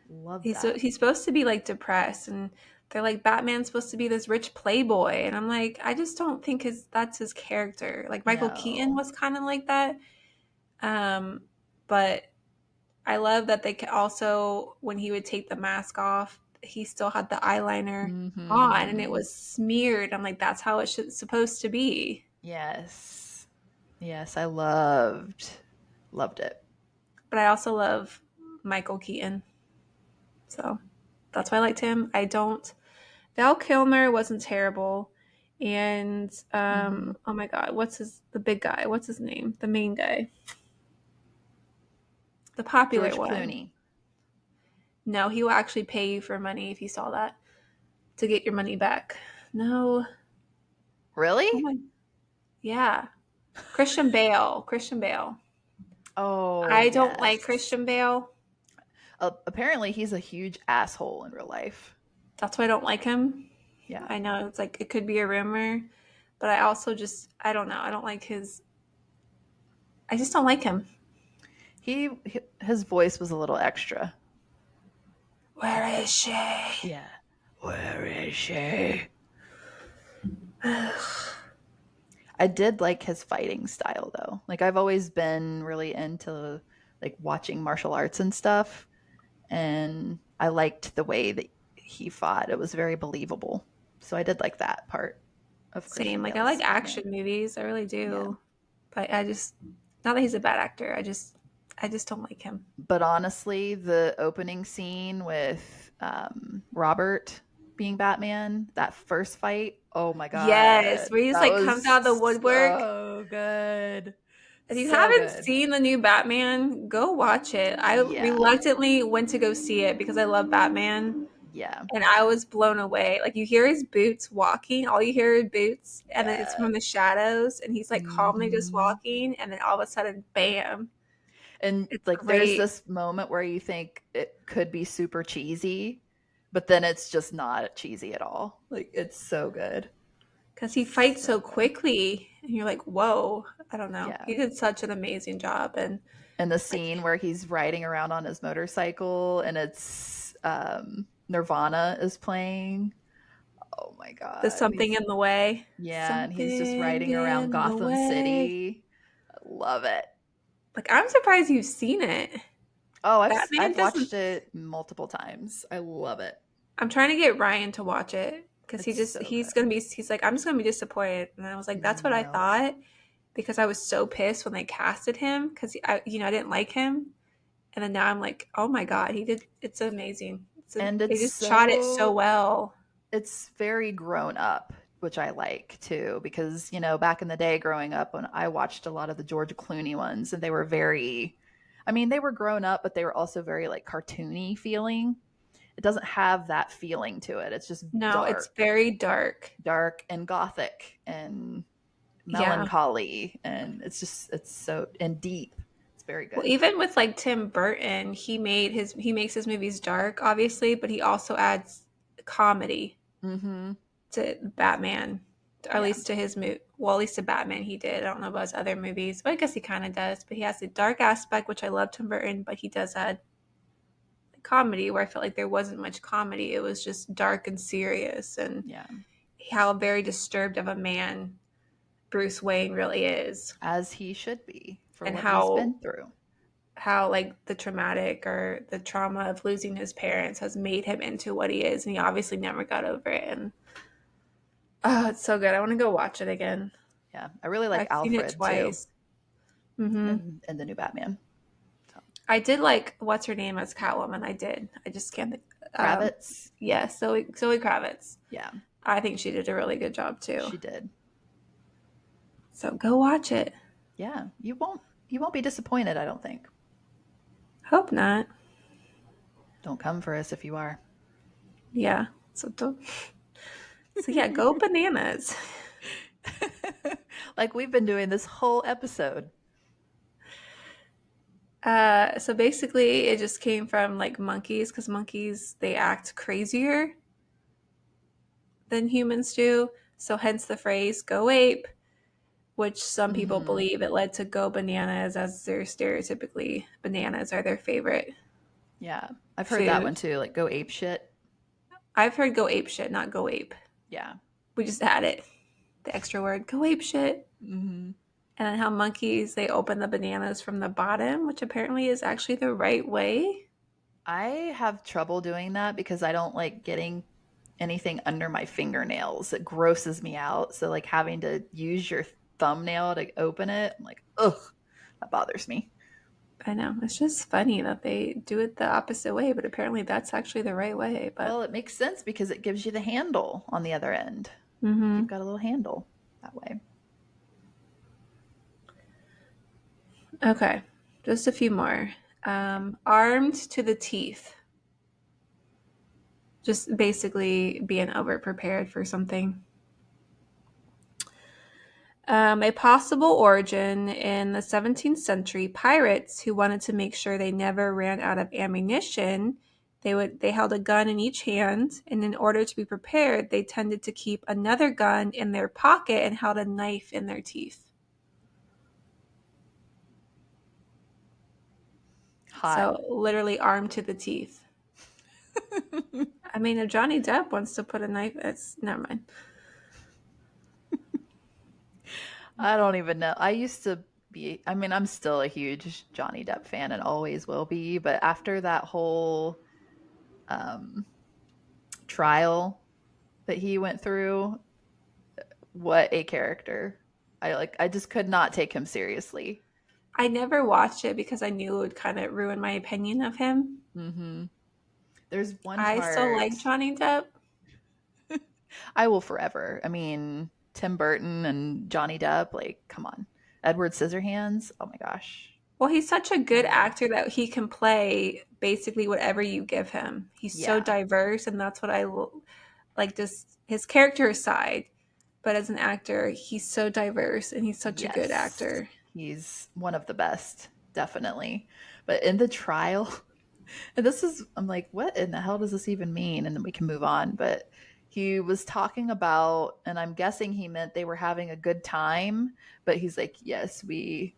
Speaker 1: Love that.
Speaker 2: He's supposed to be like depressed, and they're like Batman's supposed to be this rich playboy, and I'm like, I just don't think that's his character. Like Michael Keaton
Speaker 1: No.
Speaker 2: was kind of like that, but I love that they could also when he would take the mask off, he still had the eyeliner on, and it
Speaker 1: Mm-hmm.
Speaker 2: was smeared. I'm like, that's how it should supposed to be.
Speaker 1: Yes. Yes, I loved it.
Speaker 2: But I also love Michael Keaton, so that's why I liked him. I don't. Val Kilmer wasn't terrible, and
Speaker 1: Mm-hmm.
Speaker 2: oh my god, the big guy? What's his name? The main guy, the popular
Speaker 1: George
Speaker 2: one.
Speaker 1: Clooney.
Speaker 2: No, he will actually pay you for money if you saw that to get your money back. No,
Speaker 1: Really?
Speaker 2: oh my, yeah, Christian Bale. Christian Bale.
Speaker 1: Oh,
Speaker 2: I don't like
Speaker 1: yes.
Speaker 2: Christian Bale.
Speaker 1: Apparently he's a huge asshole in real life.
Speaker 2: That's why I don't like him.
Speaker 1: Yeah.
Speaker 2: I know it's like it could be a rumor, but I also just I don't know. I don't like his. I just don't like him.
Speaker 1: His voice was a little extra.
Speaker 2: Where is she?
Speaker 1: Yeah. Where is she? I did like his fighting style though. Like I've always been really into like watching martial arts and stuff, and I liked the way that he fought. It was very believable. So I did like that part of
Speaker 2: Same.
Speaker 1: Christian
Speaker 2: Like I like
Speaker 1: Bale's
Speaker 2: action
Speaker 1: Batman.
Speaker 2: movies. I really
Speaker 1: Yeah.
Speaker 2: do. But I just not that he's a bad actor. I just don't like him.
Speaker 1: But honestly, the opening scene with Robert being Batman, that first fight, oh my
Speaker 2: Yes,
Speaker 1: god,
Speaker 2: where he just
Speaker 1: that
Speaker 2: like comes
Speaker 1: was
Speaker 2: out of the woodwork.
Speaker 1: so good.
Speaker 2: If you
Speaker 1: So
Speaker 2: haven't
Speaker 1: good.
Speaker 2: seen the new Batman, go watch it. I
Speaker 1: Yeah.
Speaker 2: reluctantly went to go see it because I love Batman
Speaker 1: Yeah.
Speaker 2: and I was blown away. Like you hear his boots walking, all you hear is boots, and then it's
Speaker 1: Yeah.
Speaker 2: from the shadows and he's like calmly just
Speaker 1: Hmm.
Speaker 2: walking and then all of a sudden bam.
Speaker 1: And
Speaker 2: It's
Speaker 1: like there's
Speaker 2: great.
Speaker 1: this moment where you think it could be super cheesy, but then it's just not cheesy at all. Like it's so good.
Speaker 2: Because he fights
Speaker 1: So
Speaker 2: so
Speaker 1: good.
Speaker 2: quickly and you're like, whoa, I don't know.
Speaker 1: Yeah.
Speaker 2: He did such an amazing job. And
Speaker 1: And the
Speaker 2: like
Speaker 1: scene where he's riding around on his motorcycle and it's Nirvana is playing. Oh my
Speaker 2: there's
Speaker 1: god. And
Speaker 2: something in the way.
Speaker 1: yeah, and he's just
Speaker 2: Something
Speaker 1: riding around
Speaker 2: in the
Speaker 1: Gotham
Speaker 2: way.
Speaker 1: City. I love it.
Speaker 2: Like I'm surprised you've seen it.
Speaker 1: Oh,
Speaker 2: Batman
Speaker 1: I've
Speaker 2: doesn't
Speaker 1: watched it multiple times. I love it.
Speaker 2: I'm trying to get Ryan to watch it because
Speaker 1: It's so good.
Speaker 2: he's like, I'm just gonna be disappointed. And I was like, that's what I
Speaker 1: Nope.
Speaker 2: thought because I was so pissed when they casted him because I didn't like him. And then now I'm like, oh my god, it's amazing.
Speaker 1: And
Speaker 2: They just shot it so well.
Speaker 1: it's very grown up, which I like too, because back in the day growing up when I watched a lot of the George Clooney ones and they were very I mean, they were grown up, but they were also very like cartoony feeling. It doesn't have that feeling to it. It's just
Speaker 2: No, it's very dark.
Speaker 1: dark and gothic and
Speaker 2: Yeah.
Speaker 1: melancholy and it's so and deep. It's very
Speaker 2: Well,
Speaker 1: good.
Speaker 2: even with like Tim Burton, he makes his movies dark, obviously, but he also adds comedy
Speaker 1: Mhm.
Speaker 2: to Batman, or at
Speaker 1: Yeah.
Speaker 2: least to his movie. Well, at least to Batman, he did. I don't know about his other movies, but I guess he kind of does. But he has the dark aspect, which I love Tim Burton, but he does add comedy, where I felt like there wasn't much comedy. It was just dark and serious, and
Speaker 1: Yeah.
Speaker 2: how very disturbed of a man Bruce Wayne really is,
Speaker 1: As he should be for
Speaker 2: and
Speaker 1: what he's
Speaker 2: how
Speaker 1: been through.
Speaker 2: like the traumatic or the trauma of losing his parents has made him into what he is, and he obviously never got over it. And oh, it's so good. I want to go watch it again.
Speaker 1: Yeah, I really like
Speaker 2: I've seen it
Speaker 1: Alfred too,
Speaker 2: twice. Hmm.
Speaker 1: in the new Batman. So,
Speaker 2: I did like what's her name as Catwoman. I did. I just can't think.
Speaker 1: Kravitz,
Speaker 2: Yeah, Zoe Kravitz.
Speaker 1: yeah,
Speaker 2: I think she did a really good job too.
Speaker 1: she did.
Speaker 2: So go watch it.
Speaker 1: Yeah, you won't be disappointed, I don't think.
Speaker 2: Hope not.
Speaker 1: Don't come for us if you are.
Speaker 2: Yeah. So yeah, go bananas.
Speaker 1: Like we've been doing this whole episode.
Speaker 2: So basically, it just came from like monkeys because monkeys they act crazier than humans do. So hence the phrase "go ape," which some people
Speaker 1: Hmm.
Speaker 2: believe it led to "go bananas," as their stereotypically bananas are their favorite
Speaker 1: Yeah, I've heard that one
Speaker 2: food.
Speaker 1: too. Like go ape shit.
Speaker 2: I've heard "go ape shit," not "go ape."
Speaker 1: Yeah.
Speaker 2: We just added the extra word "go ape shit."
Speaker 1: Hmm.
Speaker 2: And then how monkeys they open the bananas from the bottom, which apparently is actually the right way.
Speaker 1: I have trouble doing that because I don't like getting anything under my fingernails. It grosses me out. So like having to use your thumbnail to open it, I'm like, ugh, that bothers me.
Speaker 2: I know. It's just funny that they do it the opposite way, but apparently that's actually the right way. But
Speaker 1: Well, it makes sense because it gives you the handle on the other end. You've
Speaker 2: hmm.
Speaker 1: got a little handle that way.
Speaker 2: Okay, just a few more.
Speaker 1: Okay.
Speaker 2: Armed to the teeth. Just basically being over prepared for something. A possible origin in the 17th century, pirates who wanted to make sure they never ran out of ammunition, they held a gun in each hand, and in order to be prepared, they tended to keep another gun in their pocket and held a knife in their teeth.
Speaker 1: Hot.
Speaker 2: So literally armed to the teeth. I mean, if Johnny Depp wants to put a knife, it's never mind.
Speaker 1: I don't even know. I used to be, I mean, I'm still a huge Johnny Depp fan and always will be, but after that whole um, trial that he went through, what a character. I just could not take him seriously.
Speaker 2: I never watched it because I knew it would kind of ruin my opinion of him.
Speaker 1: Hmm. There's one
Speaker 2: I still
Speaker 1: part
Speaker 2: like Johnny Depp.
Speaker 1: I will forever. I mean, Tim Burton and Johnny Depp, like, come on. Edward Scissorhands, oh my gosh.
Speaker 2: Well, he's such a good
Speaker 1: Love.
Speaker 2: actor that he can play basically whatever you give him. He's so
Speaker 1: Yeah.
Speaker 2: diverse, and that's what like. Just his character aside, but as an actor, he's so diverse, and he's such a good
Speaker 1: Yes.
Speaker 2: actor.
Speaker 1: He's one of the best, definitely. But in the trial, and this is, I'm like, what in the hell does this even mean? And then we can move on. But he was talking about, and I'm guessing he meant they were having a good time. But he's like, yes, we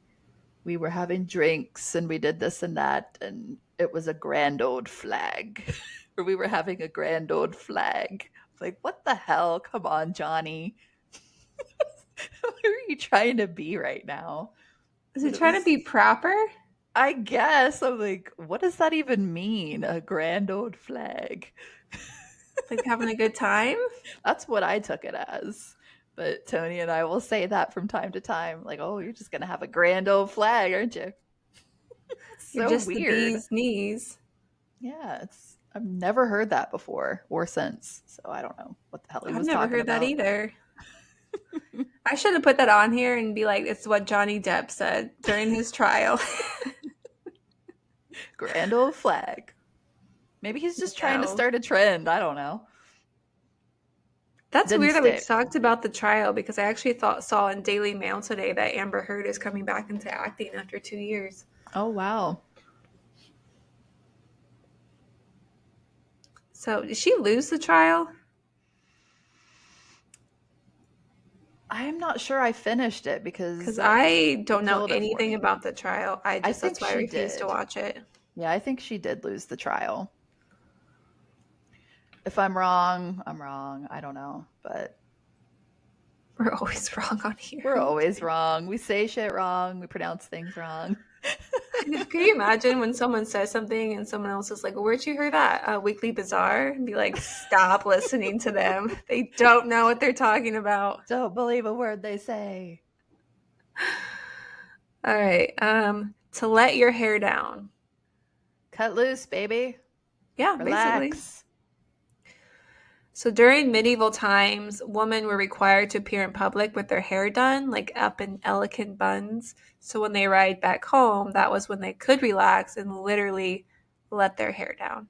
Speaker 1: were having drinks and we did this and that, and it was a grand old flag. Or we were having a grand old flag. It's like, what the hell? Come on, Johnny. Who are you trying to be right now?
Speaker 2: Is he
Speaker 1: But it
Speaker 2: trying to
Speaker 1: was,
Speaker 2: be proper?
Speaker 1: I guess, I'm like, what does that even mean? A grand old flag.
Speaker 2: Like having a good time?
Speaker 1: That's what I took it as. But Tony and I will say that from time to time. Like, oh, you're just going to have a grand old flag, aren't you? It's
Speaker 2: You're
Speaker 1: so
Speaker 2: just the
Speaker 1: weird.
Speaker 2: bee's knees.
Speaker 1: Yeah, it's I've never heard that before or since. So I don't know what the hell he
Speaker 2: I've
Speaker 1: was
Speaker 2: never
Speaker 1: talking
Speaker 2: heard that
Speaker 1: about.
Speaker 2: either. I should have put that on here and be like, it's what Johnny Depp said during his trial.
Speaker 1: Grand old flag. Maybe he's just trying to
Speaker 2: No.
Speaker 1: start a trend. I don't know.
Speaker 2: That's
Speaker 1: Didn't
Speaker 2: weird that we
Speaker 1: stick.
Speaker 2: talked about the trial because I actually saw in Daily Mail today that Amber Heard is coming back into acting after 2 years.
Speaker 1: Oh wow.
Speaker 2: So did she lose the trial?
Speaker 1: I'm not sure I finished it because
Speaker 2: Because I
Speaker 1: you
Speaker 2: don't know
Speaker 1: killed it for
Speaker 2: anything
Speaker 1: me.
Speaker 2: about the trial.
Speaker 1: I think
Speaker 2: That's why I
Speaker 1: she
Speaker 2: refuse to
Speaker 1: did.
Speaker 2: watch it.
Speaker 1: Yeah, I think she did lose the trial. If I'm wrong, I'm wrong. I don't know, but
Speaker 2: We're always wrong on here.
Speaker 1: We're always wrong. We say shit wrong. We pronounce things wrong.
Speaker 2: I know. Can you imagine when someone says something and someone else is like, "Where'd you hear that? Weekly Bazaar?" And be like, "Stop listening to them. They don't know what they're talking about."
Speaker 1: Don't believe a word they say.
Speaker 2: All right. To let your hair down.
Speaker 1: Cut loose, baby.
Speaker 2: Yeah, basically.
Speaker 1: Relax.
Speaker 2: So during medieval times, women were required to appear in public with their hair done, like up in elegant buns. So when they arrived back home, that was when they could relax and literally let their hair down.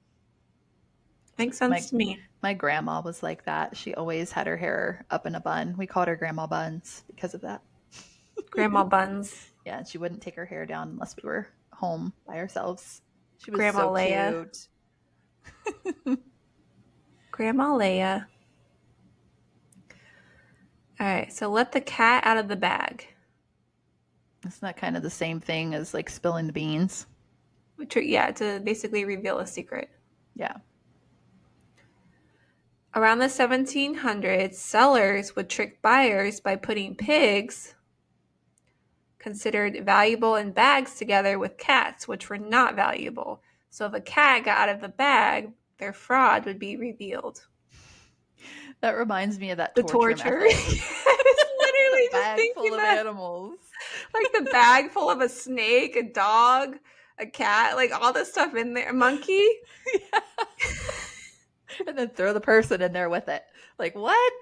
Speaker 2: Makes
Speaker 1: My
Speaker 2: sense to me.
Speaker 1: my grandma was like that. She always had her hair up in a bun. We called her Grandma Buns because of that.
Speaker 2: Grandma buns.
Speaker 1: Yeah, and she wouldn't take her hair down unless we were home by ourselves. She was
Speaker 2: Grandma
Speaker 1: so
Speaker 2: Leia.
Speaker 1: cute.
Speaker 2: Grandma Leia. All right, so let the cat out of the bag.
Speaker 1: Isn't that kind of the same thing as like spilling the beans?
Speaker 2: Yeah, to basically reveal a secret.
Speaker 1: Yeah.
Speaker 2: Around the 1700s, sellers would trick buyers by putting pigs, considered valuable in bags, together with cats, which were not valuable. So if a cat got out of the bag, their fraud would be revealed.
Speaker 1: That reminds me of that
Speaker 2: The
Speaker 1: torture
Speaker 2: torture.
Speaker 1: method.
Speaker 2: I was
Speaker 1: The
Speaker 2: literally just
Speaker 1: bag full
Speaker 2: thinking
Speaker 1: of
Speaker 2: that.
Speaker 1: animals.
Speaker 2: Like the bag full of a snake, a dog, a cat, like all this stuff in there. A monkey.
Speaker 1: Yeah. And then throw the person in there with it. Like, what?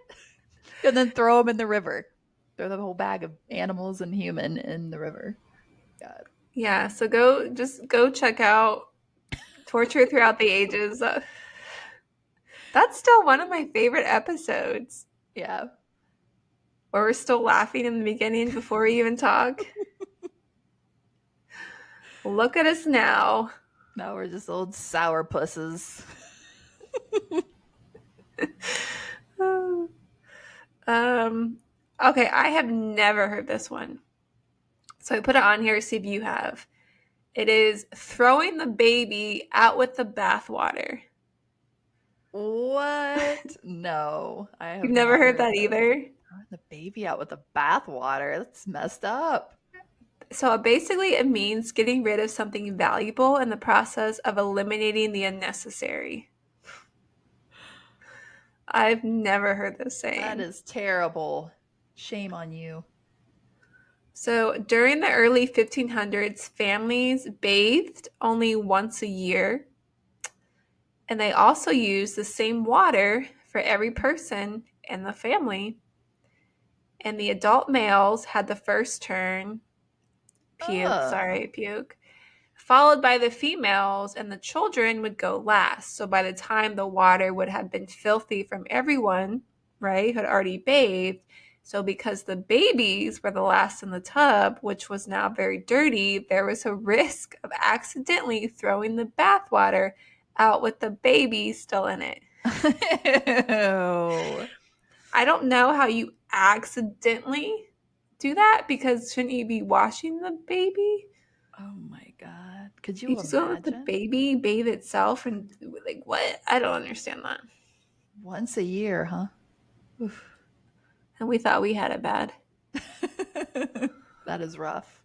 Speaker 1: And then throw them in the river. Throw the whole bag of animals and human in the river. God.
Speaker 2: Yeah, so go check out Torture Throughout the Ages. That's still one of my favorite episodes.
Speaker 1: Yeah.
Speaker 2: Where we're still laughing in the beginning before we even talk. Look at us now.
Speaker 1: Now we're just old sour pusses.
Speaker 2: Okay, I have never heard this one. So I put it on here to see if you have. It is throwing the baby out with the bathwater.
Speaker 1: What? No, I
Speaker 2: You've
Speaker 1: have
Speaker 2: never
Speaker 1: not
Speaker 2: heard
Speaker 1: heard
Speaker 2: that
Speaker 1: this.
Speaker 2: either?
Speaker 1: Throwing the baby out with the bathwater. That's messed up.
Speaker 2: So basically, it means getting rid of something valuable in the process of eliminating the unnecessary. I've never heard this
Speaker 1: That
Speaker 2: saying.
Speaker 1: is terrible. Shame on you.
Speaker 2: So during the early 1500s, families bathed only once a year, and they also used the same water for every person in the family. And the adult males had the first turn,
Speaker 1: Oh.
Speaker 2: puke, followed by the females, and the children would go last. So by the time the water would have been filthy from everyone, right, who had already bathed, so because the babies were the last in the tub, which was now very dirty, there was a risk of accidentally throwing the bathwater out with the baby still in it.
Speaker 1: Ew.
Speaker 2: I don't know how you accidentally do that, because shouldn't you be washing the baby?
Speaker 1: Oh my God. Could
Speaker 2: You
Speaker 1: you
Speaker 2: just go let the
Speaker 1: imagine?
Speaker 2: baby bathe itself and like what? I don't understand that.
Speaker 1: Once a year, huh? Oof.
Speaker 2: And we thought we had it bad.
Speaker 1: That is rough.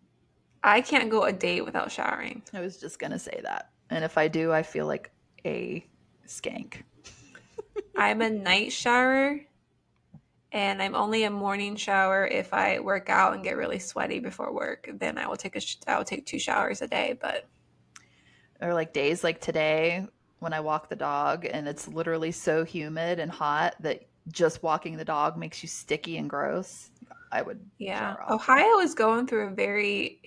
Speaker 2: I can't go a day without showering.
Speaker 1: I was just going to say that. And if I do, I feel like a skank.
Speaker 2: I'm a night shower, and I'm only a morning shower if I work out and get really sweaty before work. Then I will take 2 showers a day. But
Speaker 1: Or like days like today when I walk the dog and it's literally so humid and hot that just walking the dog makes you sticky and gross. I would
Speaker 2: yeah,
Speaker 1: shower often.
Speaker 2: Ohio is going through a very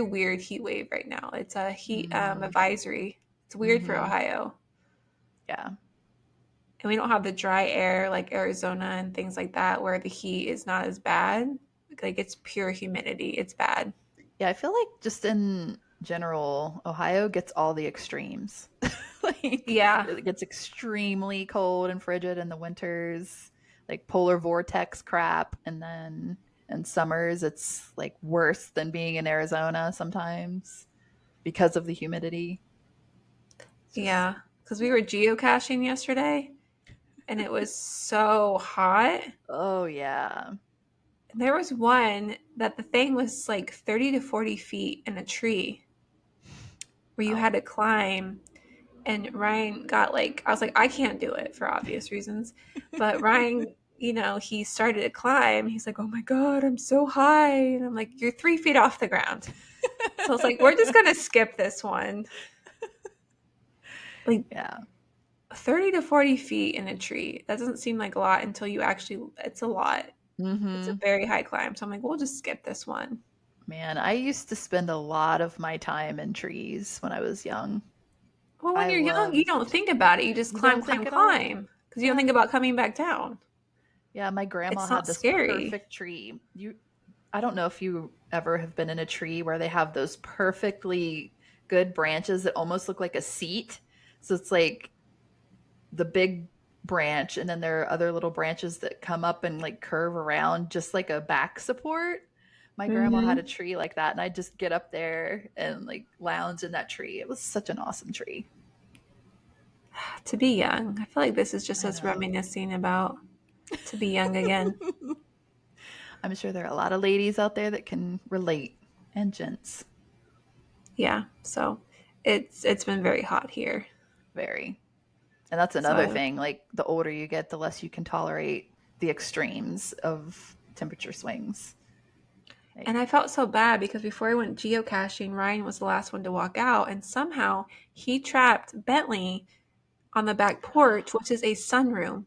Speaker 2: weird heat wave right now. It's a heat
Speaker 1: Mm,
Speaker 2: advisory. It's weird for
Speaker 1: mm-hmm.
Speaker 2: Ohio.
Speaker 1: Yeah.
Speaker 2: And we don't have the dry air like Arizona and things like that where the heat is not as bad. Like it's pure humidity. It's bad.
Speaker 1: Yeah, I feel like just in general, Ohio gets all the extremes. Like
Speaker 2: Yeah.
Speaker 1: it gets extremely cold and frigid in the winters, like polar vortex crap, and then in summers it's like worse than being in Arizona sometimes because of the humidity. It's just
Speaker 2: Yeah. Because we were geocaching yesterday and it was so hot.
Speaker 1: Oh yeah.
Speaker 2: And there was one that the thing was like 30 to 40 feet in a tree where you
Speaker 1: Wow.
Speaker 2: had to climb. And Ryan got like, I was like, I can't do it for obvious reasons. But Ryan, he started to climb. He's like, oh my God, I'm so high. And I'm like, you're 3 feet off the ground. So I was like, we're just going to skip this one. Like
Speaker 1: Yeah.
Speaker 2: 30 to 40 feet in a tree. That doesn't seem like a lot until you actually, it's a lot. It's a
Speaker 1: Mm-hmm.
Speaker 2: very high climb. So I'm like, we'll just skip this one.
Speaker 1: Man, I used to spend a lot of my time in trees when I was young.
Speaker 2: Well, when
Speaker 1: I
Speaker 2: you're young, you
Speaker 1: loved,
Speaker 2: don't think about it. You just
Speaker 1: you
Speaker 2: climb,
Speaker 1: don't
Speaker 2: climb,
Speaker 1: think at all.
Speaker 2: climb because you don't
Speaker 1: Yeah.
Speaker 2: think about coming back down.
Speaker 1: Yeah, my grandma
Speaker 2: It's
Speaker 1: had
Speaker 2: not
Speaker 1: this
Speaker 2: scary.
Speaker 1: perfect tree. I don't know if you ever have been in a tree where they have those perfectly good branches that almost look like a seat. So it's like the big branch and then there are other little branches that come up and like curve around just like a back support. My grandma had a
Speaker 2: Hmm.
Speaker 1: tree like that and I'd just get up there and like lounge in that tree. It was such an awesome tree.
Speaker 2: To be young. I feel like this is just
Speaker 1: I
Speaker 2: us
Speaker 1: know.
Speaker 2: reminiscing about to be young again.
Speaker 1: I'm sure there are a lot of ladies out there that can relate and gents.
Speaker 2: Yeah. So it's been very hot here.
Speaker 1: Very. And that's another
Speaker 2: So
Speaker 1: thing. Like the older you get, the less you can tolerate the extremes of temperature swings. Like,
Speaker 2: and I felt so bad because before I went geocaching, Ryan was the last one to walk out and somehow he trapped Bentley on the back porch, which is a sunroom.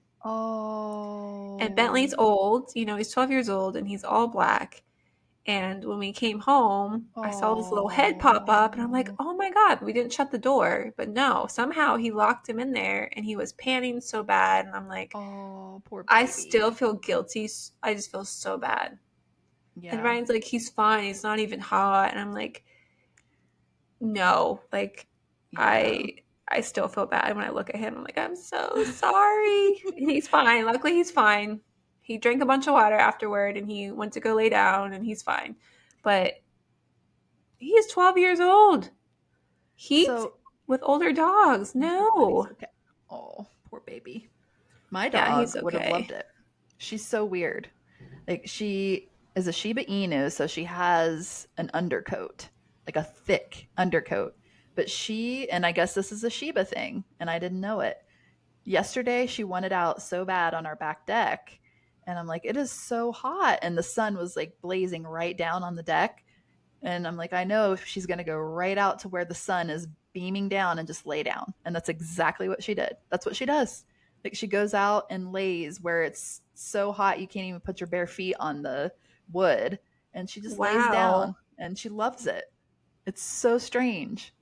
Speaker 2: And
Speaker 1: oh,
Speaker 2: Bentley's old, he's 12 years old and he's all black. And when we came home, I saw this little head pop up, and I'm like,
Speaker 1: oh,
Speaker 2: oh my God, we didn't shut the door. But no, somehow he locked him in there and he was panning so bad. And I'm like,
Speaker 1: oh, poor
Speaker 2: I still
Speaker 1: baby.
Speaker 2: feel guilty. I just feel so bad. And
Speaker 1: Yeah,
Speaker 2: Ryan's like, he's fine. He's not even hot. And I'm like, no, like,
Speaker 1: yeah,
Speaker 2: I still feel bad when I look at him. I'm like, I'm so sorry. And he's fine. Luckily, he's fine. He drank a bunch of water afterward and he went to go lay down and he's fine. But he is 12 years old. Heat
Speaker 1: so
Speaker 2: with older dogs.
Speaker 1: I hope Buddy's
Speaker 2: No.
Speaker 1: okay. Oh, poor baby. My
Speaker 2: Yeah, he's
Speaker 1: dog would have loved
Speaker 2: okay.
Speaker 1: it. She's so weird. Like she is a Shiba Inu, so she has an undercoat, like a thick undercoat. But she, and I guess this is a Shiba thing, and I didn't know it. Yesterday, she wanted out so bad on our back deck, and I'm like, it is so hot, and the sun was like blazing right down on the deck, and I'm like, I know she's gonna go right out to where the sun is beaming down and just lay down, and that's exactly what she did. That's what she does. Like she goes out and lays where it's so hot you can't even put your bare feet on the wood, and she just lays
Speaker 2: Wow.
Speaker 1: down, and she loves it. It's so strange.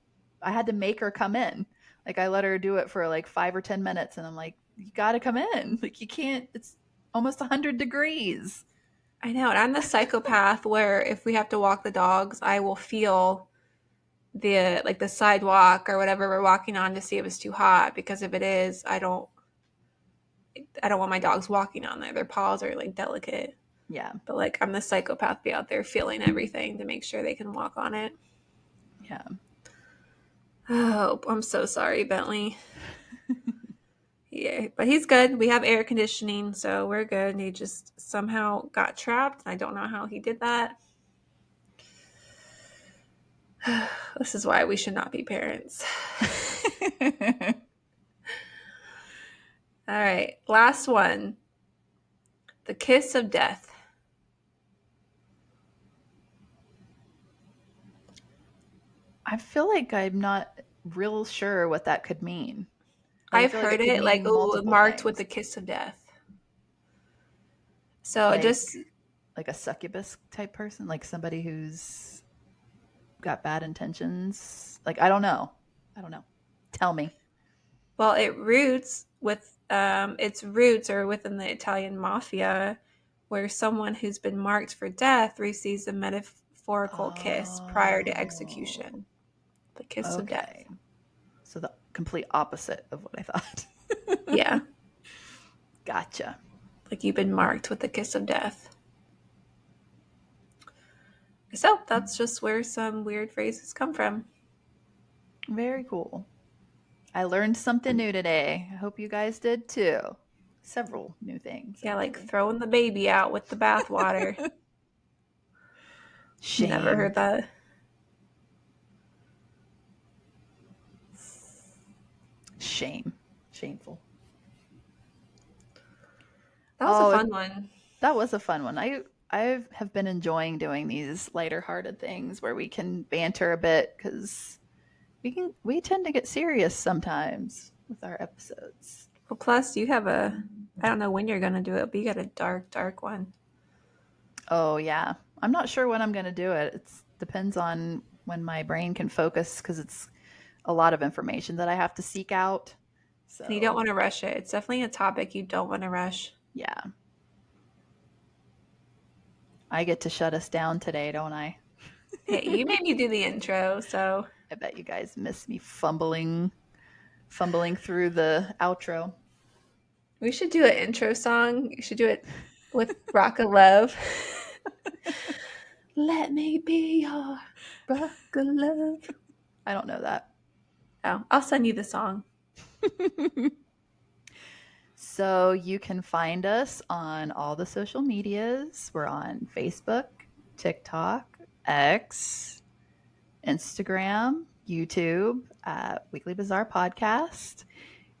Speaker 1: I had to make her come in. Like I let her do it for like 5 or 10 minutes, and I'm like, you got to come in. Like you can't. It's almost 100 degrees.
Speaker 2: I know. And I'm the psychopath where if we have to walk the dogs, I will feel the sidewalk or whatever we're walking on to see if it's too hot because if it is, I don't want my dogs walking on there. Their paws are like delicate.
Speaker 1: Yeah,
Speaker 2: But like I'm the psychopath be out there feeling everything to make sure they can walk on it.
Speaker 1: yeah.
Speaker 2: Oh, I'm so sorry, Bentley. Yeah, but he's good. We have air conditioning, so we're good. And he just somehow got trapped. I don't know how he did that. This is why we should not be parents. All right, last one. The kiss of death.
Speaker 1: I feel like I'm not real sure what that could mean. Like I
Speaker 2: I've
Speaker 1: feel like
Speaker 2: heard
Speaker 1: it could
Speaker 2: it like,
Speaker 1: mean
Speaker 2: oh,
Speaker 1: multiple
Speaker 2: marked with the
Speaker 1: things.
Speaker 2: kiss of death. So it
Speaker 1: Like
Speaker 2: just,
Speaker 1: like a succubus type person, like somebody who's got bad intentions. Like I don't know. I don't know. Tell me.
Speaker 2: well, its roots are within the Italian mafia, where someone who's been marked for death receives a metaphorical kiss prior to
Speaker 1: Oh.
Speaker 2: execution. The kiss of death.
Speaker 1: Okay. So the complete opposite of what I thought.
Speaker 2: Yeah,
Speaker 1: Gotcha.
Speaker 2: like you've been marked with the kiss of death. So that's just where some weird phrases come from.
Speaker 1: Very cool. I learned something new today. I hope you guys did too. several new things.
Speaker 2: Yeah, like
Speaker 1: Actually.
Speaker 2: throwing the baby out with the bathwater. Never
Speaker 1: Shame.
Speaker 2: heard that.
Speaker 1: Shame. Shameful.
Speaker 2: That was a
Speaker 1: Oh,
Speaker 2: fun one.
Speaker 1: that was a fun one. I have been enjoying doing these lighter hearted things where we can banter a bit because we tend to get serious sometimes with our episodes.
Speaker 2: Well, plus you have I don't know when you're gonna do it, but you got a dark, dark one.
Speaker 1: Oh yeah, I'm not sure when I'm going to do it. It depends on when my brain can focus because it's a lot of information that I have to seek out.
Speaker 2: And you don't
Speaker 1: So
Speaker 2: want to rush it. It's definitely a topic you don't want to rush.
Speaker 1: yeah, I get to shut us down today, don't I?
Speaker 2: Hey, you made me do the intro, so
Speaker 1: I bet you guys miss me fumbling through the outro.
Speaker 2: we should do an intro song. You should do it with Rock of Love. Let me be your rock of love.
Speaker 1: I don't know that.
Speaker 2: Oh, I'll send you the song.
Speaker 1: So you can find us on all the social medias. We're on Facebook, TikTok, X, Instagram, YouTube at Weekly Bazaar Podcast.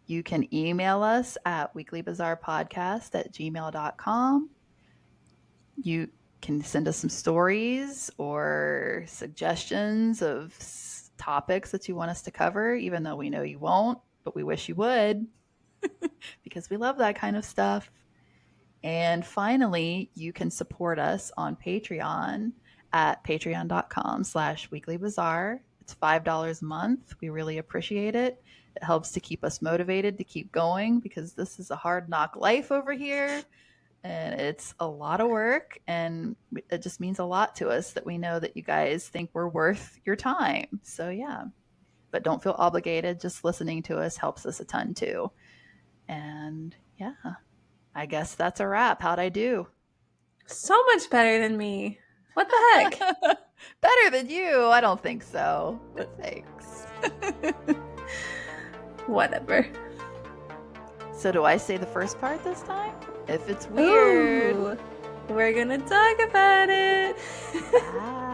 Speaker 1: You can email us at weeklybazaarpodcast@gmail.com. You can send us some stories or suggestions of topics that you want us to cover, even though we know you won't, but we wish you would because we love that kind of stuff. And finally, you can support us on Patreon at patreon.com/weeklybazaar. It's $5 a month. We really appreciate it. It helps to keep us motivated to keep going because this is a hard knock life over here and it's a lot of work, and it just means a lot to us that we know that you guys think we're worth your time. So yeah, but don't feel obligated. Just listening to us helps us a ton too. And yeah, I guess that's a wrap. How'd I do?
Speaker 2: So much better than me. What the heck?
Speaker 1: Better than you? I don't think so, but thanks.
Speaker 2: Whatever.
Speaker 1: So do I say the first part this time? If it's weird.
Speaker 2: Ooh, we're gonna talk about it.
Speaker 1: Bye.